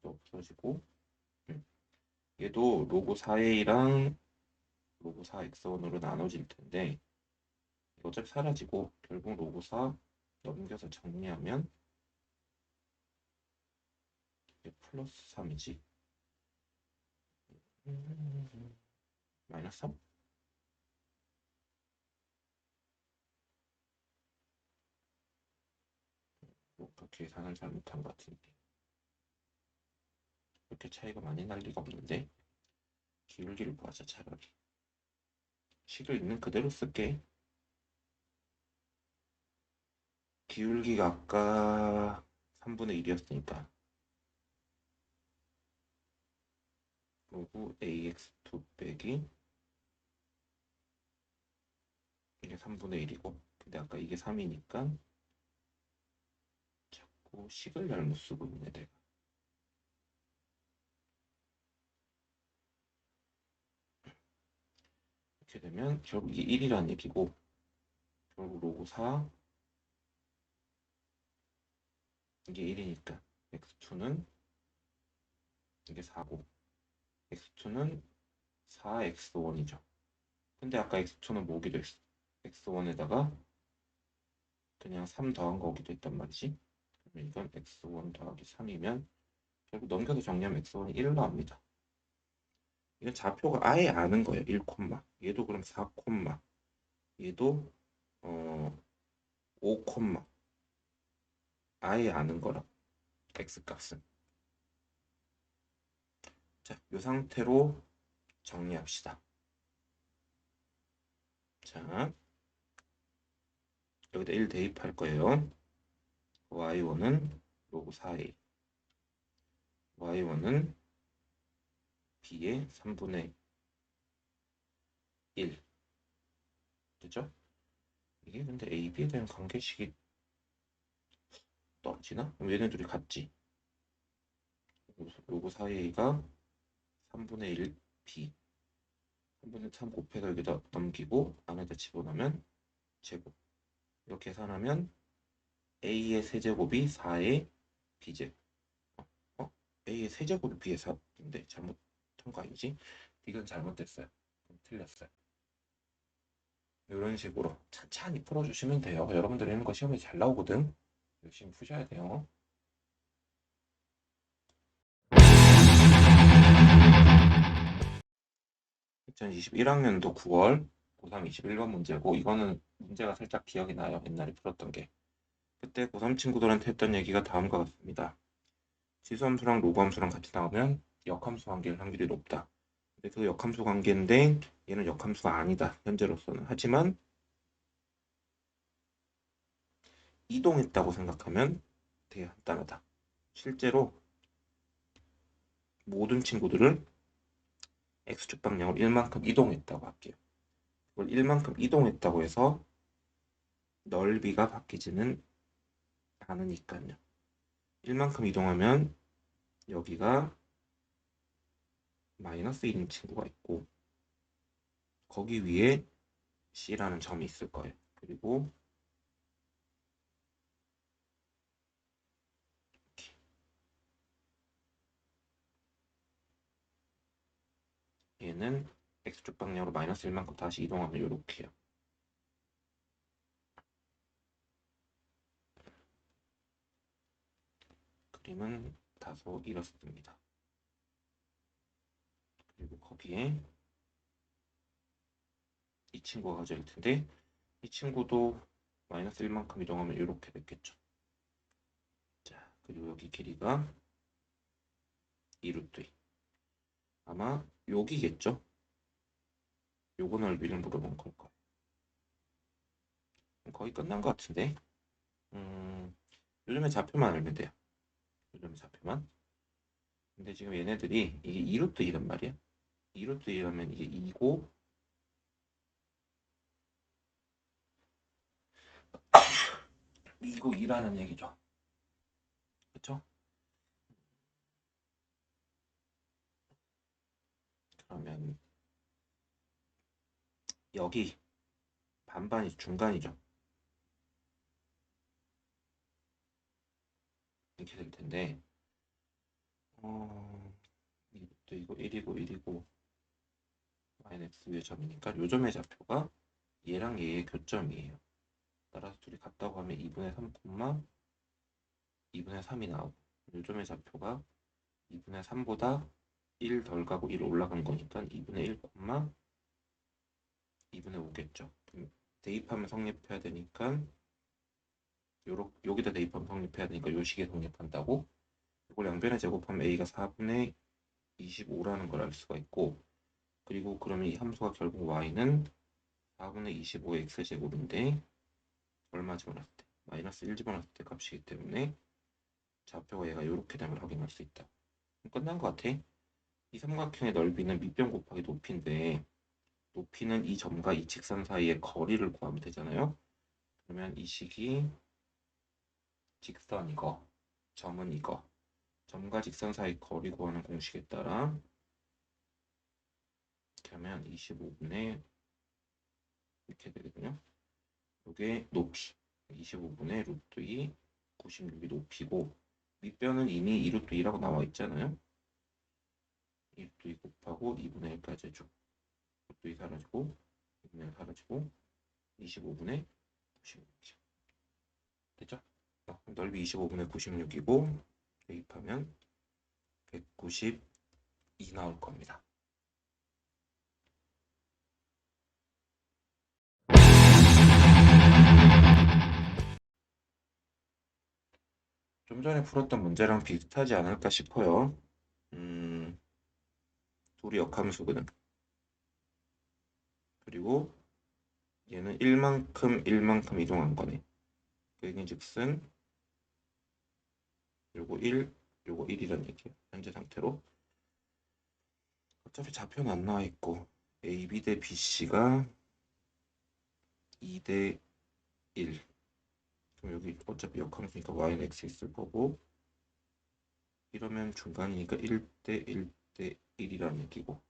Speaker 1: 없어지고, 음. 얘도 로그 4a랑 로그 4x1으로 나눠질 텐데 어차피 사라지고 결국 로그 4 넘겨서 정리하면 플러스 3이지. 마이너스 3? 뭔가 계산을 잘못한 것 같은데. 이렇게 차이가 많이 날 리가 없는데. 기울기를 구하자 차라리. 식을 있는 그대로 쓸게. 기울기가 아까 3분의 1이었으니까 로그 ax2 빼기 이게 3분의 1이고 근데 아까 이게 3이니까 자꾸 식을 잘못 쓰고 있네 내가. 이렇게 되면 결국 이게 1이라는 얘기고 결국 로그 4 이게 1이니까 x2는 이게 4고 x2는 4x1이죠. 근데 아까 x2는 뭐기도 했어. x1에다가 그냥 3 더한 거기도 했단 말이지. 그러면 이건 x1 더하기 3이면 결국 넘겨서 정리하면 x1이 1 나옵니다. 이건 좌표가 아예 아는 거예요. 1, 얘도 그럼 4, 얘도 5, 아예 아는 거라. x값은. 자, 이 상태로 정리합시다. 자, 여기다 1 대입할 거예요. y1은 로그 4a, y1은 b의 3분의 1. 되죠? 이게 근데 a, b에 대한 관계식이 떨어지나? 얘네들이 같지? 로그 4a가 3분의 1 b 3분의 3 곱해서 여기다 넘기고 안에다 집어넣으면 제곱. 이렇게 계산하면 a의 세제곱이 4의 b제곱. a의 세제곱이 b의 4인데 잘못한 거 아니지? 이건 잘못됐어요. 틀렸어요. 이런 식으로 찬찬히 풀어주시면 돼요. 여러분들이 하는 거 시험에 잘 나오거든. 열심히 푸셔야 돼요. 2021학년도 9월 고3 21번 문제고 이거는 문제가 살짝 기억이 나요. 옛날에 풀었던 게. 그때 고3 친구들한테 했던 얘기가 다음과 같습니다. 지수함수랑 로그함수랑 같이 나오면 역함수 관계일 확률이 높다. 근데 그 역함수 관계인데 얘는 역함수가 아니다. 현재로서는. 하지만 이동했다고 생각하면 되게 간단하다. 실제로 모든 친구들을 x축 방향으로 1만큼 이동했다고 할게요. 그걸 1만큼 이동했다고 해서 넓이가 바뀌지는 않으니까요. 1만큼 이동하면 여기가 마이너스 1인 친구가 있고 거기 위에 C라는 점이 있을 거예요. 그리고 얘는 x축 방향으로 마이너스 1만큼 다시 이동하면 이렇게요. 그림은 다소 이렇습니다. 그리고 거기에 이 친구가 가져올 텐데 이 친구도 마이너스 1만큼 이동하면 이렇게 됐겠죠. 자, 그리고 여기 길이가 2루트 2. 아마 여기겠죠. 요거 넓이를 물어본 걸 거예요. 거의 끝난 것 같은데. 요즘에 좌표만 알면 돼요. 요즘에 좌표만. 근데 지금 얘네들이 이게 2루트 2란 말이야. 2루트 2라면 이게 2고 2고 2라는 얘기죠. 그쵸? 그러면 여기 반반이 중간이죠. 이렇게 될 텐데 이것도 이거 1이고 1이고 마이너스 위의 점이니까 요점의 좌표가 얘랑 얘의 교점이에요. 따라서 둘이 같다고 하면 2분의 3, 2분의 3이 나오고 요점의 좌표가 2분의 3보다 1 덜 가고 1 올라간 거니까 2분의 1, 2분의 5겠죠. 대입하면 성립해야 되니까 여기다 대입하면 성립해야 되니까 요 식에 성립한다고. 이걸 양변에 제곱하면 a가 4분의 25라는 걸 알 수가 있고, 그리고 그러면 이 함수가 결국 y는 4분의 25의 x제곱인데 얼마 집어넣었을 때? 마이너스 1 집어넣었을 때 값이기 때문에 좌표가 얘가 이렇게 되면 확인할 수 있다. 끝난 것 같아. 이 삼각형의 넓이는 밑변 곱하기 높이인데 높이는 이 점과 이 직선 사이의 거리를 구하면 되잖아요. 그러면 이 식이 직선 이거, 점은 이거, 점과 직선 사이 거리 구하는 공식에 따라 이렇게 하면 25분의 이렇게 되거든요. 이게 높이 25분의 루트 2 96이 높이고 밑변은 이미 2루트 2라고 나와 있잖아요. 2루트 2 곱하고 2분의 1까지 해줘. 루트 2 사라지고 2분의 1 사라지고 25분의 96 됐죠? 넓이 25분의 96이고 대입하면 192 나올 겁니다. 좀 전에 풀었던 문제랑 비슷하지 않을까 싶어요. 둘이 역함수거든. 그리고 얘는 1만큼 이동한 거네. 그러니즉슨 요거 1, 요거 1이란 얘기야. 현재 상태로. 어차피 좌표는 안 나와 있고 AB 대 BC가 2 대 1. 그럼 여기 어차피 역함수니까 y는 x 있을 거고 이러면 중간이니까 1 대 1 대 1이라는 얘기고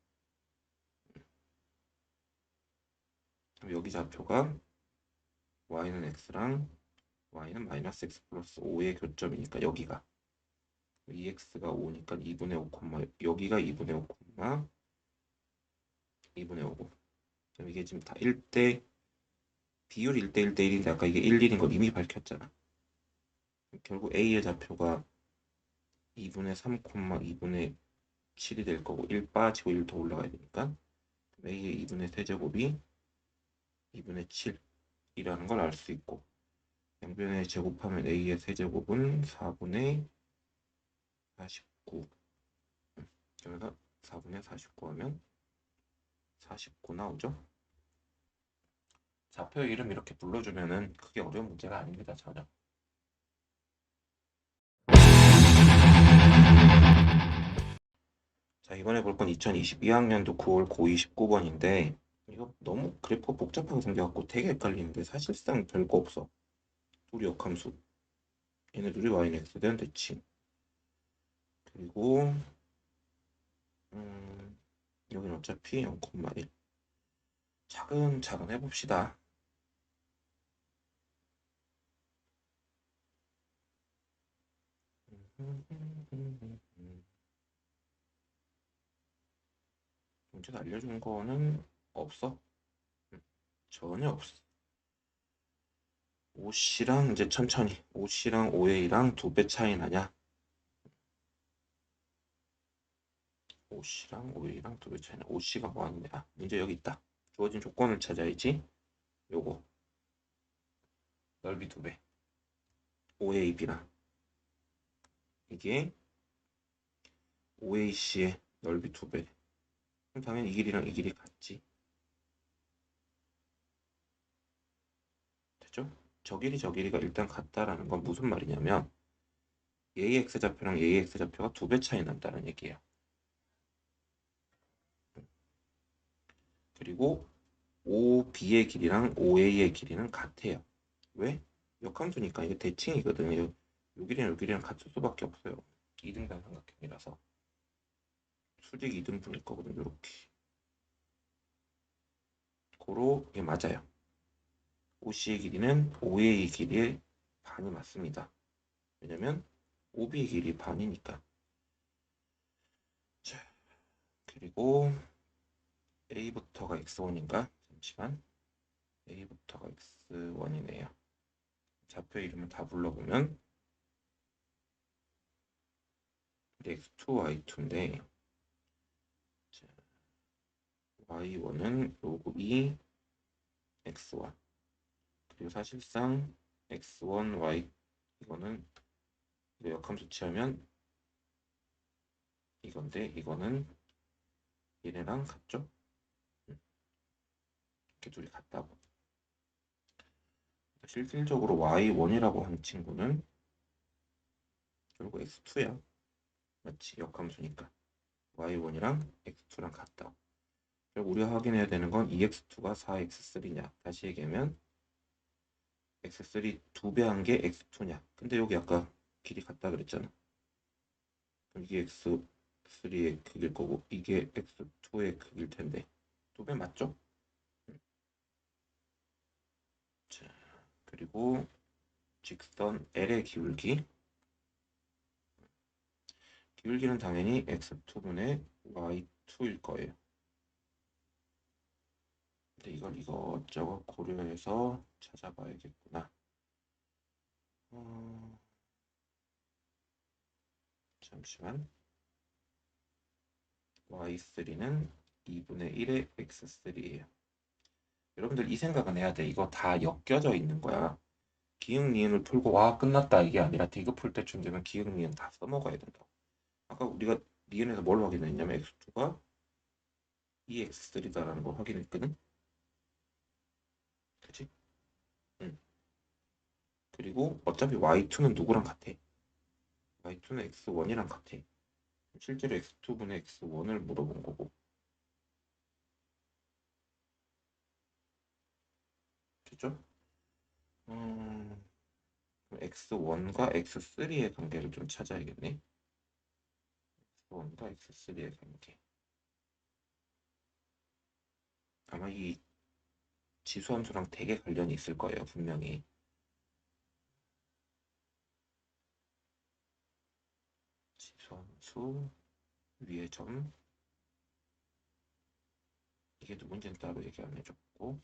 Speaker 1: 그럼 여기 좌표가 y는 x랑 y는 마이너스 x 플러스 5의 교점이니까 여기가 2x가 5니까 2분의 5, 여기가 2분의 5, 2분의 5고 그럼 이게 지금 다 1대 비율 1대 1대 1인데 아까 이게 1, 1인 걸 이미 밝혔잖아. 결국 a의 좌표가 2분의 3, 2분의 7이 될 거고 1 빠지고 1 더 올라가야 되니까 a의 2분의 세제곱이 2분의 7이라는 걸 알 수 있고 양변에 제곱하면 a의 세제곱은 4분의 49 그래서 4분의 49 하면 49 나오죠. 좌표 이름 이렇게 불러주면은 크게 어려운 문제가 아닙니다. 전혀. 자, 이번에 볼 건 2022학년도 9월 고2 19번인데 이거 너무 그래프가 복잡하게 생겨갖고 되게 헷갈리는데 사실상 별거 없어. 둘이 역함수. 얘네들이 y는 x대는 대칭. 그리고 여기는 어차피 0,1. 차근차근 해봅시다. 문제가 알려준 거는 없어. 전혀 없어. 5C랑 이제 천천히 5C랑 5A랑 2배 차이 나냐? 5C랑 5A랑 2배 차이 나. 5C가 뭐 하는 거야? 문제 여기 있다. 주어진 조건을 찾아야지. 요거 넓이 2배 5AB랑 이게 5AC의 넓이 2배. 그럼 당연히 이 길이랑 이 길이 같지. 됐죠? 저 길이 저 길이가 일단 같다라는 건 무슨 말이냐면 얘의 x좌표랑 얘의 x좌표가 2배 차이 난다는 얘기예요. 그리고 OB의 길이랑 OA의 길이는 같아요. 왜? 역함수니까 이게 대칭이거든요. 요 길이랑 요 길이랑 같을 수밖에 없어요. 2등분 삼각형이라서 수직 2등분일 거거든요. 이렇게. 고로 이게 맞아요. OC의 길이는 OA의 길이의 반이 맞습니다. 왜냐면 OB의 길이 반이니까. 자, 그리고 A부터가 x1인가? 잠시만. A부터가 x1이네요. 좌표 이름을 다 불러보면 x2, y2인데 y1은 로그 2 x1 그리고 사실상 x1, y 이거는 이거 역함수 취하면 이건데 이거는 얘네랑 같죠? 이렇게 둘이 같다고. 실질적으로 y1이라고 한 친구는 결국 x2야. 맞지? 역함수니까. y1이랑 x2랑 같다. 그리고 우리가 확인해야 되는 건 2x2가 4x3냐. 다시 얘기하면 x3 2배 한 게 x2냐. 근데 여기 아까 길이 같다 그랬잖아. 그럼 이게 x3의 극일 거고 이게 x2의 극일 텐데 2배 맞죠? 자, 그리고 직선 L의 기울기. 기울기는 당연히 x2분의 y2일 거예요. 근데 이걸 이것저것 고려해서 찾아봐야겠구나. 잠시만. y3는 2분의 1의 x3예요. 여러분들 이 생각은 해야 돼. 이거 다 엮여져 있는 거야. 기역 니은을 풀고 와 끝났다 이게 아니라 디귿 풀 때쯤 되면 기역 니은 다 써먹어야 된다. 아까 우리가 니은에서 뭘 확인했냐면 x2가 2x3다라는 걸 확인했거든. 그치? 응. 그리고 어차피 y2는 누구랑 같아? y2는 x1이랑 같아. 실제로 x2분의 x1을 물어본 거고. 그죠? x1과 x3의 관계를 좀 찾아야겠네. x1과 x3의 관계. 아마 이 지수함수랑 되게 관련이 있을 거예요, 분명히. 지수함수 위의 점. 이게 누군지는 따로 얘기 안 해줬고.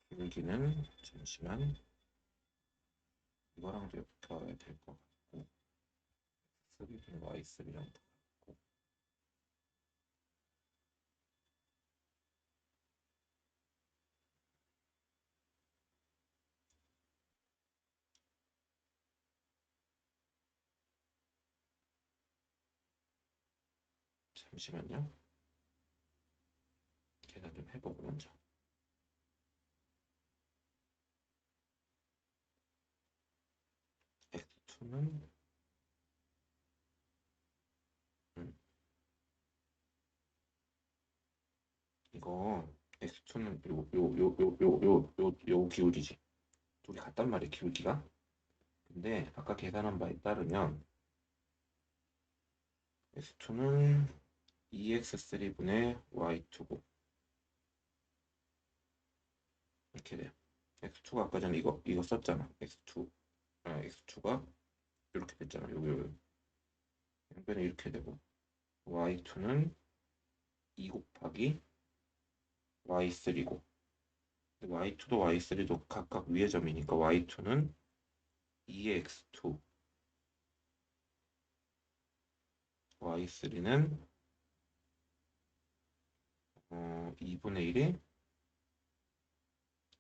Speaker 1: 기울기는 잠시만 이거랑도 붙어야 될 것 같고 3분 y3랑 같고 잠시만요. 계산 좀 해보고 먼저. x2는 이거 x2는 요 기울이지. 둘이 같단 말이야 기울기가. 근데 아까 계산한 바에 따르면 x2는 2x3분의 y2고 이렇게 돼요. x2가 아까 전에 이거 썼잖아. x2가 이렇게 됐잖아. 여기 양변에 이렇게 되고 y2는 2 곱하기 y3고 y2도 y3도 각각 위의 점이니까 y2는 2x2 y3는 2분의 1의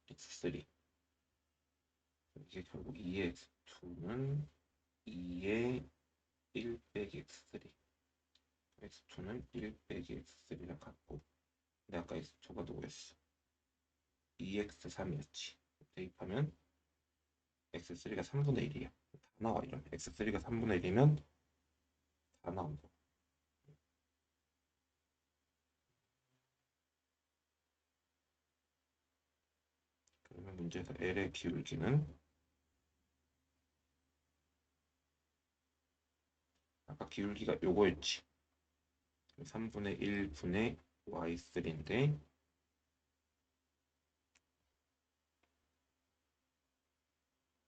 Speaker 1: x3 이게 결국 2x2는 2의 1 빼기 x3 x2는 1 빼기 x3랑 같고 근데 아까 x2가 누구였어? 2x3이었지 대입하면 x3가 3분의 1이야 다 나와 이러면 x3가 3분의 1이면 다 나온다 그러면 문제에서 L의 기울기는 아까 기울기가 요거였지 3분의 1분의 y3인데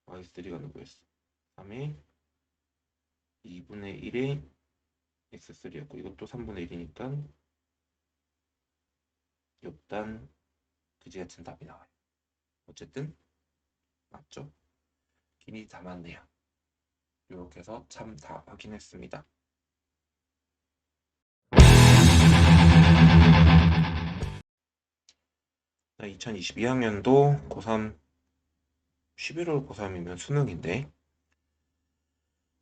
Speaker 1: y3가 누구였어? 3에 2분의 1의 x3였고 이것도 3분의 1이니까 옆단 그지 같은 답이 나와요. 어쨌든 맞죠? 길이 다 맞네요. 이렇게 해서 참 다 확인했습니다. 2022학년도 고3 11월 고3이면 수능인데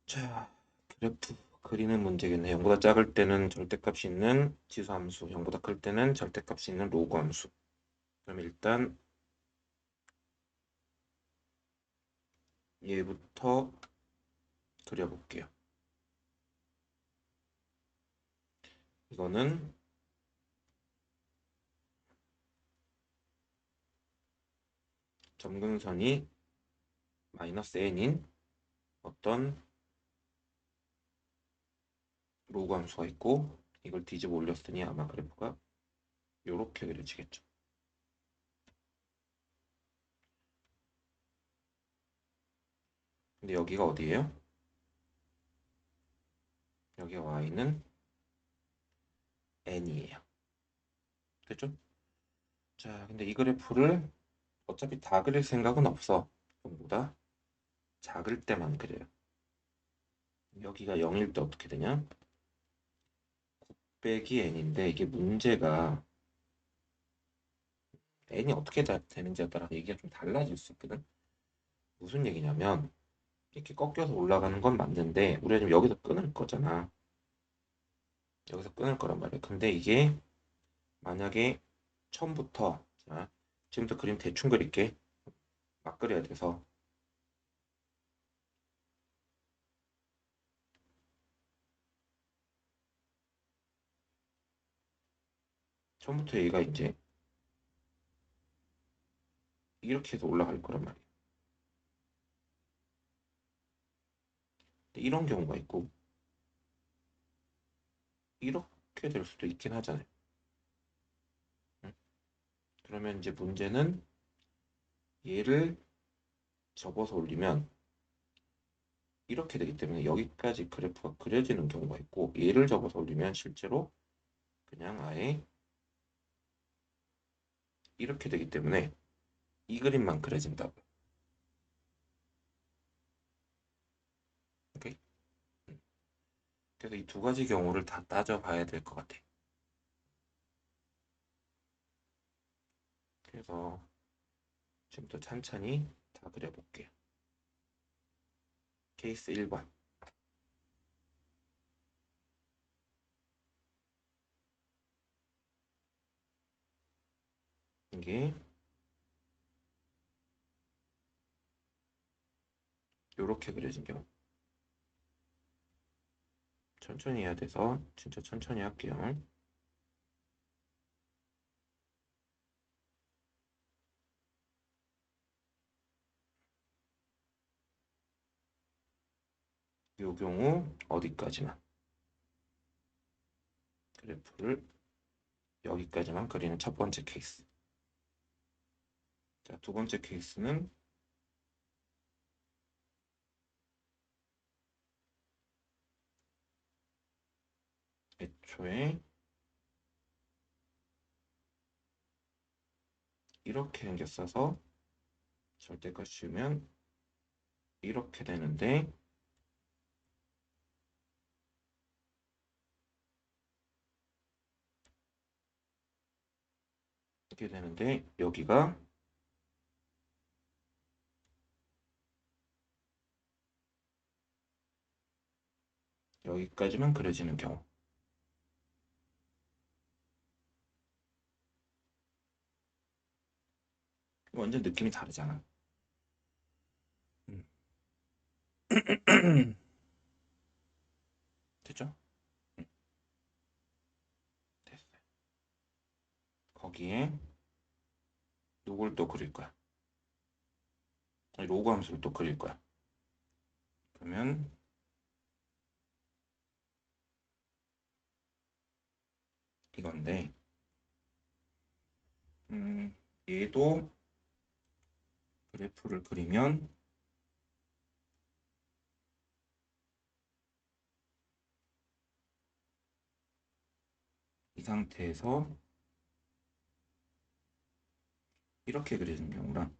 Speaker 1: 자 그래프 그리는 문제겠네. 0보다 작을 때는 절대값이 있는 지수함수, 0보다 클 때는 절대값이 있는 로그 함수. 그럼 일단 얘부터 그려볼게요. 이거는 점근선이 마이너스 n인 어떤 로그 함수가 있고 이걸 뒤집어 올렸으니 아마 그래프가 이렇게 그려지겠죠. 근데 여기가 어디예요? 여기가 y는 n이에요. 됐죠? 자, 근데 이 그래프를 어차피 다 그릴 생각은 없어. 전보다 작을 때만 그려요. 여기가 0일 때 어떻게 되냐? 빼기 n인데 이게 문제가 n이 어떻게 되는지에 따라 얘기가 좀 달라질 수 있거든. 무슨 얘기냐면 이렇게 꺾여서 올라가는 건 맞는데 우리가 지금 여기서 끊을 거잖아. 여기서 끊을 거란 말이야. 근데 이게 만약에 처음부터 자, 지금부터 그림 대충 그릴게. 막 그려야 돼서 처음부터 얘가 이제 이렇게 해서 올라갈 거란 말이야. 근데 이런 경우가 있고 이렇게 될 수도 있긴 하잖아요. 응? 그러면 이제 문제는 얘를 접어서 올리면 이렇게 되기 때문에 여기까지 그래프가 그려지는 경우가 있고 얘를 접어서 올리면 실제로 그냥 아예 이렇게 되기 때문에 이 그림만 그려진다고요. 오케이? 그래서 이 두 가지 경우를 다 따져봐야 될 것 같아. 그래서 지금부터 천천히 다 그려볼게요. 케이스 1번. 이게 이렇게 그려진 경우. 천천히 해야 돼서 진짜 천천히 할게요. 이 경우 어디까지만 그래프를 여기까지만 그리는 첫 번째 케이스. 자, 두 번째 케이스는 애초에 이렇게 생겼어서 절대값 씌우면 이렇게 되는데 이렇게 되는데 여기가 여기까지만 그려지는 경우. 완전 느낌이 다르잖아. 음. 됐죠? 됐어요. 거기에 누굴 또 그릴 거야? 아니, 로그 함수를 또 그릴 거야. 그러면 이건데 얘도 그래프를 그리면 이 상태에서 이렇게 그려진 경우랑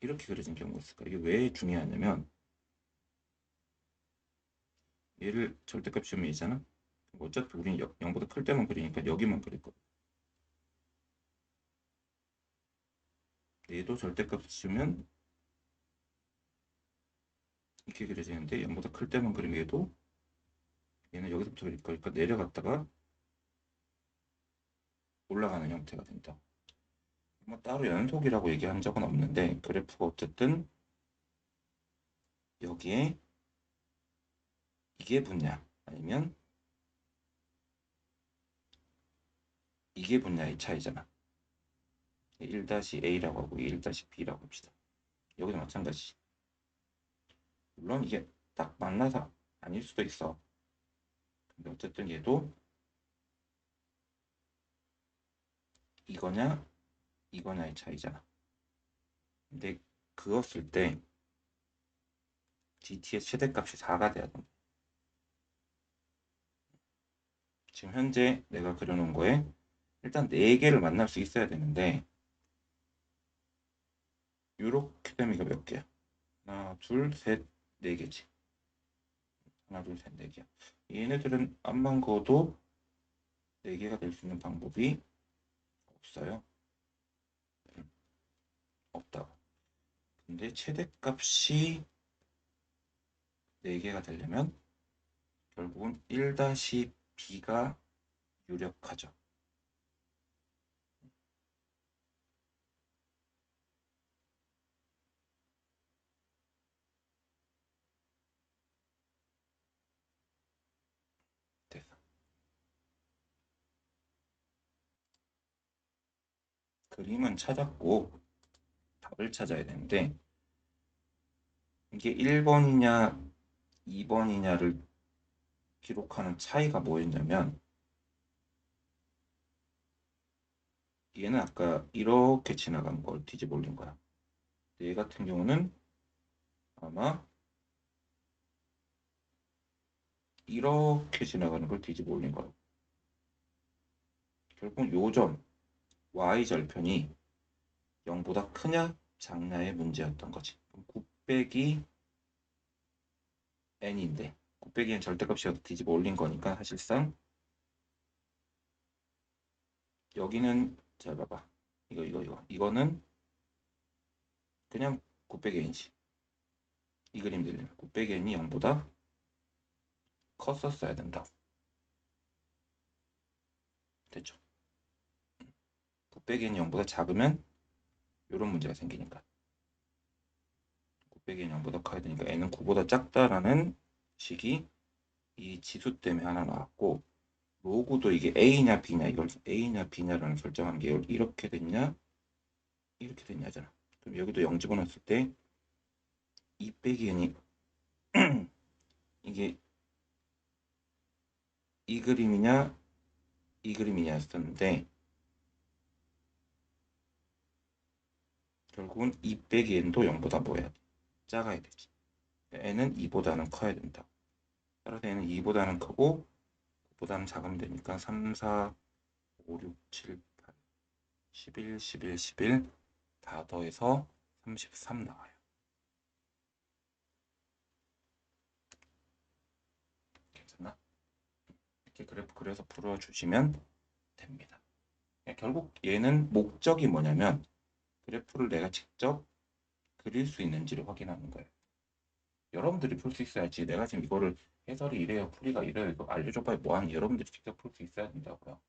Speaker 1: 이렇게 그려진 경우가 있을까? 이게 왜 중요하냐면 얘를 절대값 씌우면 얘잖아. 어차피 우리는 0보다 클 때만 그리니까 여기만 그릴 거야. 얘도 절대값 씌우면 이렇게 그려지는데 0보다 클 때만 그리면 얘는 여기서부터 그릴 거니까 내려갔다가 올라가는 형태가 된다. 뭐 따로 연속이라고 얘기한 적은 없는데 그래프가 어쨌든 여기에 이게 분야 아니면 이게 분야의 차이잖아. 1-A라고 하고 1-B라고 합시다. 여기도 마찬가지. 물론 이게 딱 만나서 아닐 수도 있어. 근데 어쨌든 얘도 이거냐 이거냐의 차이잖아. 근데 그었을 때 GT의 최대값이 4가 돼야 된다. 지금 현재 내가 그려놓은 거에 일단 4개를 만날 수 있어야 되는데 이렇게 되면 이거 몇 개야? 하나, 둘, 셋, 4개지. 하나, 둘, 셋, 4개야. 얘네들은 앞만 그어도 4개가 될 수 있는 방법이 없어요. 없다고. 근데 최대값이 4개가 되려면 결국은 1-B가 유력하죠. 됐어. 그림은 찾았고 답을 찾아야 되는데 이게 1번이냐 2번이냐를 기록하는 차이가 뭐였냐면 얘는 아까 이렇게 지나간 걸 뒤집어 올린 거야. 얘 같은 경우는 아마 이렇게 지나가는 걸 뒤집어 올린 거야. 결국 요점 y절편이 0보다 크냐 작냐의 문제였던 거지. 9 빼기 n인데 9 빼기 n 절대값이어도 뒤집어 올린 거니까 사실상 여기는 잘 봐봐. 이거는 그냥 9 빼기 n이지. 이 그림 들리면 9 빼기 n이 0보다 컸었어야 된다. 됐죠? 9 빼기 n이 0보다 작으면 이런 문제가 생기니까 9 빼기 n이 0보다 커야 되니까 n은 9보다 작다라는 식이 이 지수 때문에 하나 나왔고 로그도 이게 A냐 B냐 이걸 A냐 B냐라는 설정한 게 이렇게 됐냐 이렇게 됐냐잖아. 그럼 여기도 0 집어넣었을 때 2 빼기 n이 이게 이 그림이냐 이 그림이냐 했었는데 결국은 2 빼기 n도 0보다 뭐야? 작아야 되지. n은 2보다는 커야 된다. 따라서 n은 2보다는 크고 9보다는 작으면 되니까 3, 4, 5, 6, 7, 8, 11, 11, 11 다 더해서 33 나와요. 괜찮나? 이렇게 그래프 그려서 풀어주시면 됩니다. 결국 얘는 목적이 뭐냐면 그래프를 내가 직접 그릴 수 있는지를 확인하는 거예요. 여러분들이 풀 수 있어야지. 내가 지금 이거를 해설이 이래요, 풀이가 이래요, 이거 알려줘봐야 뭐하니 여러분들이 직접 풀 수 있어야 된다고요.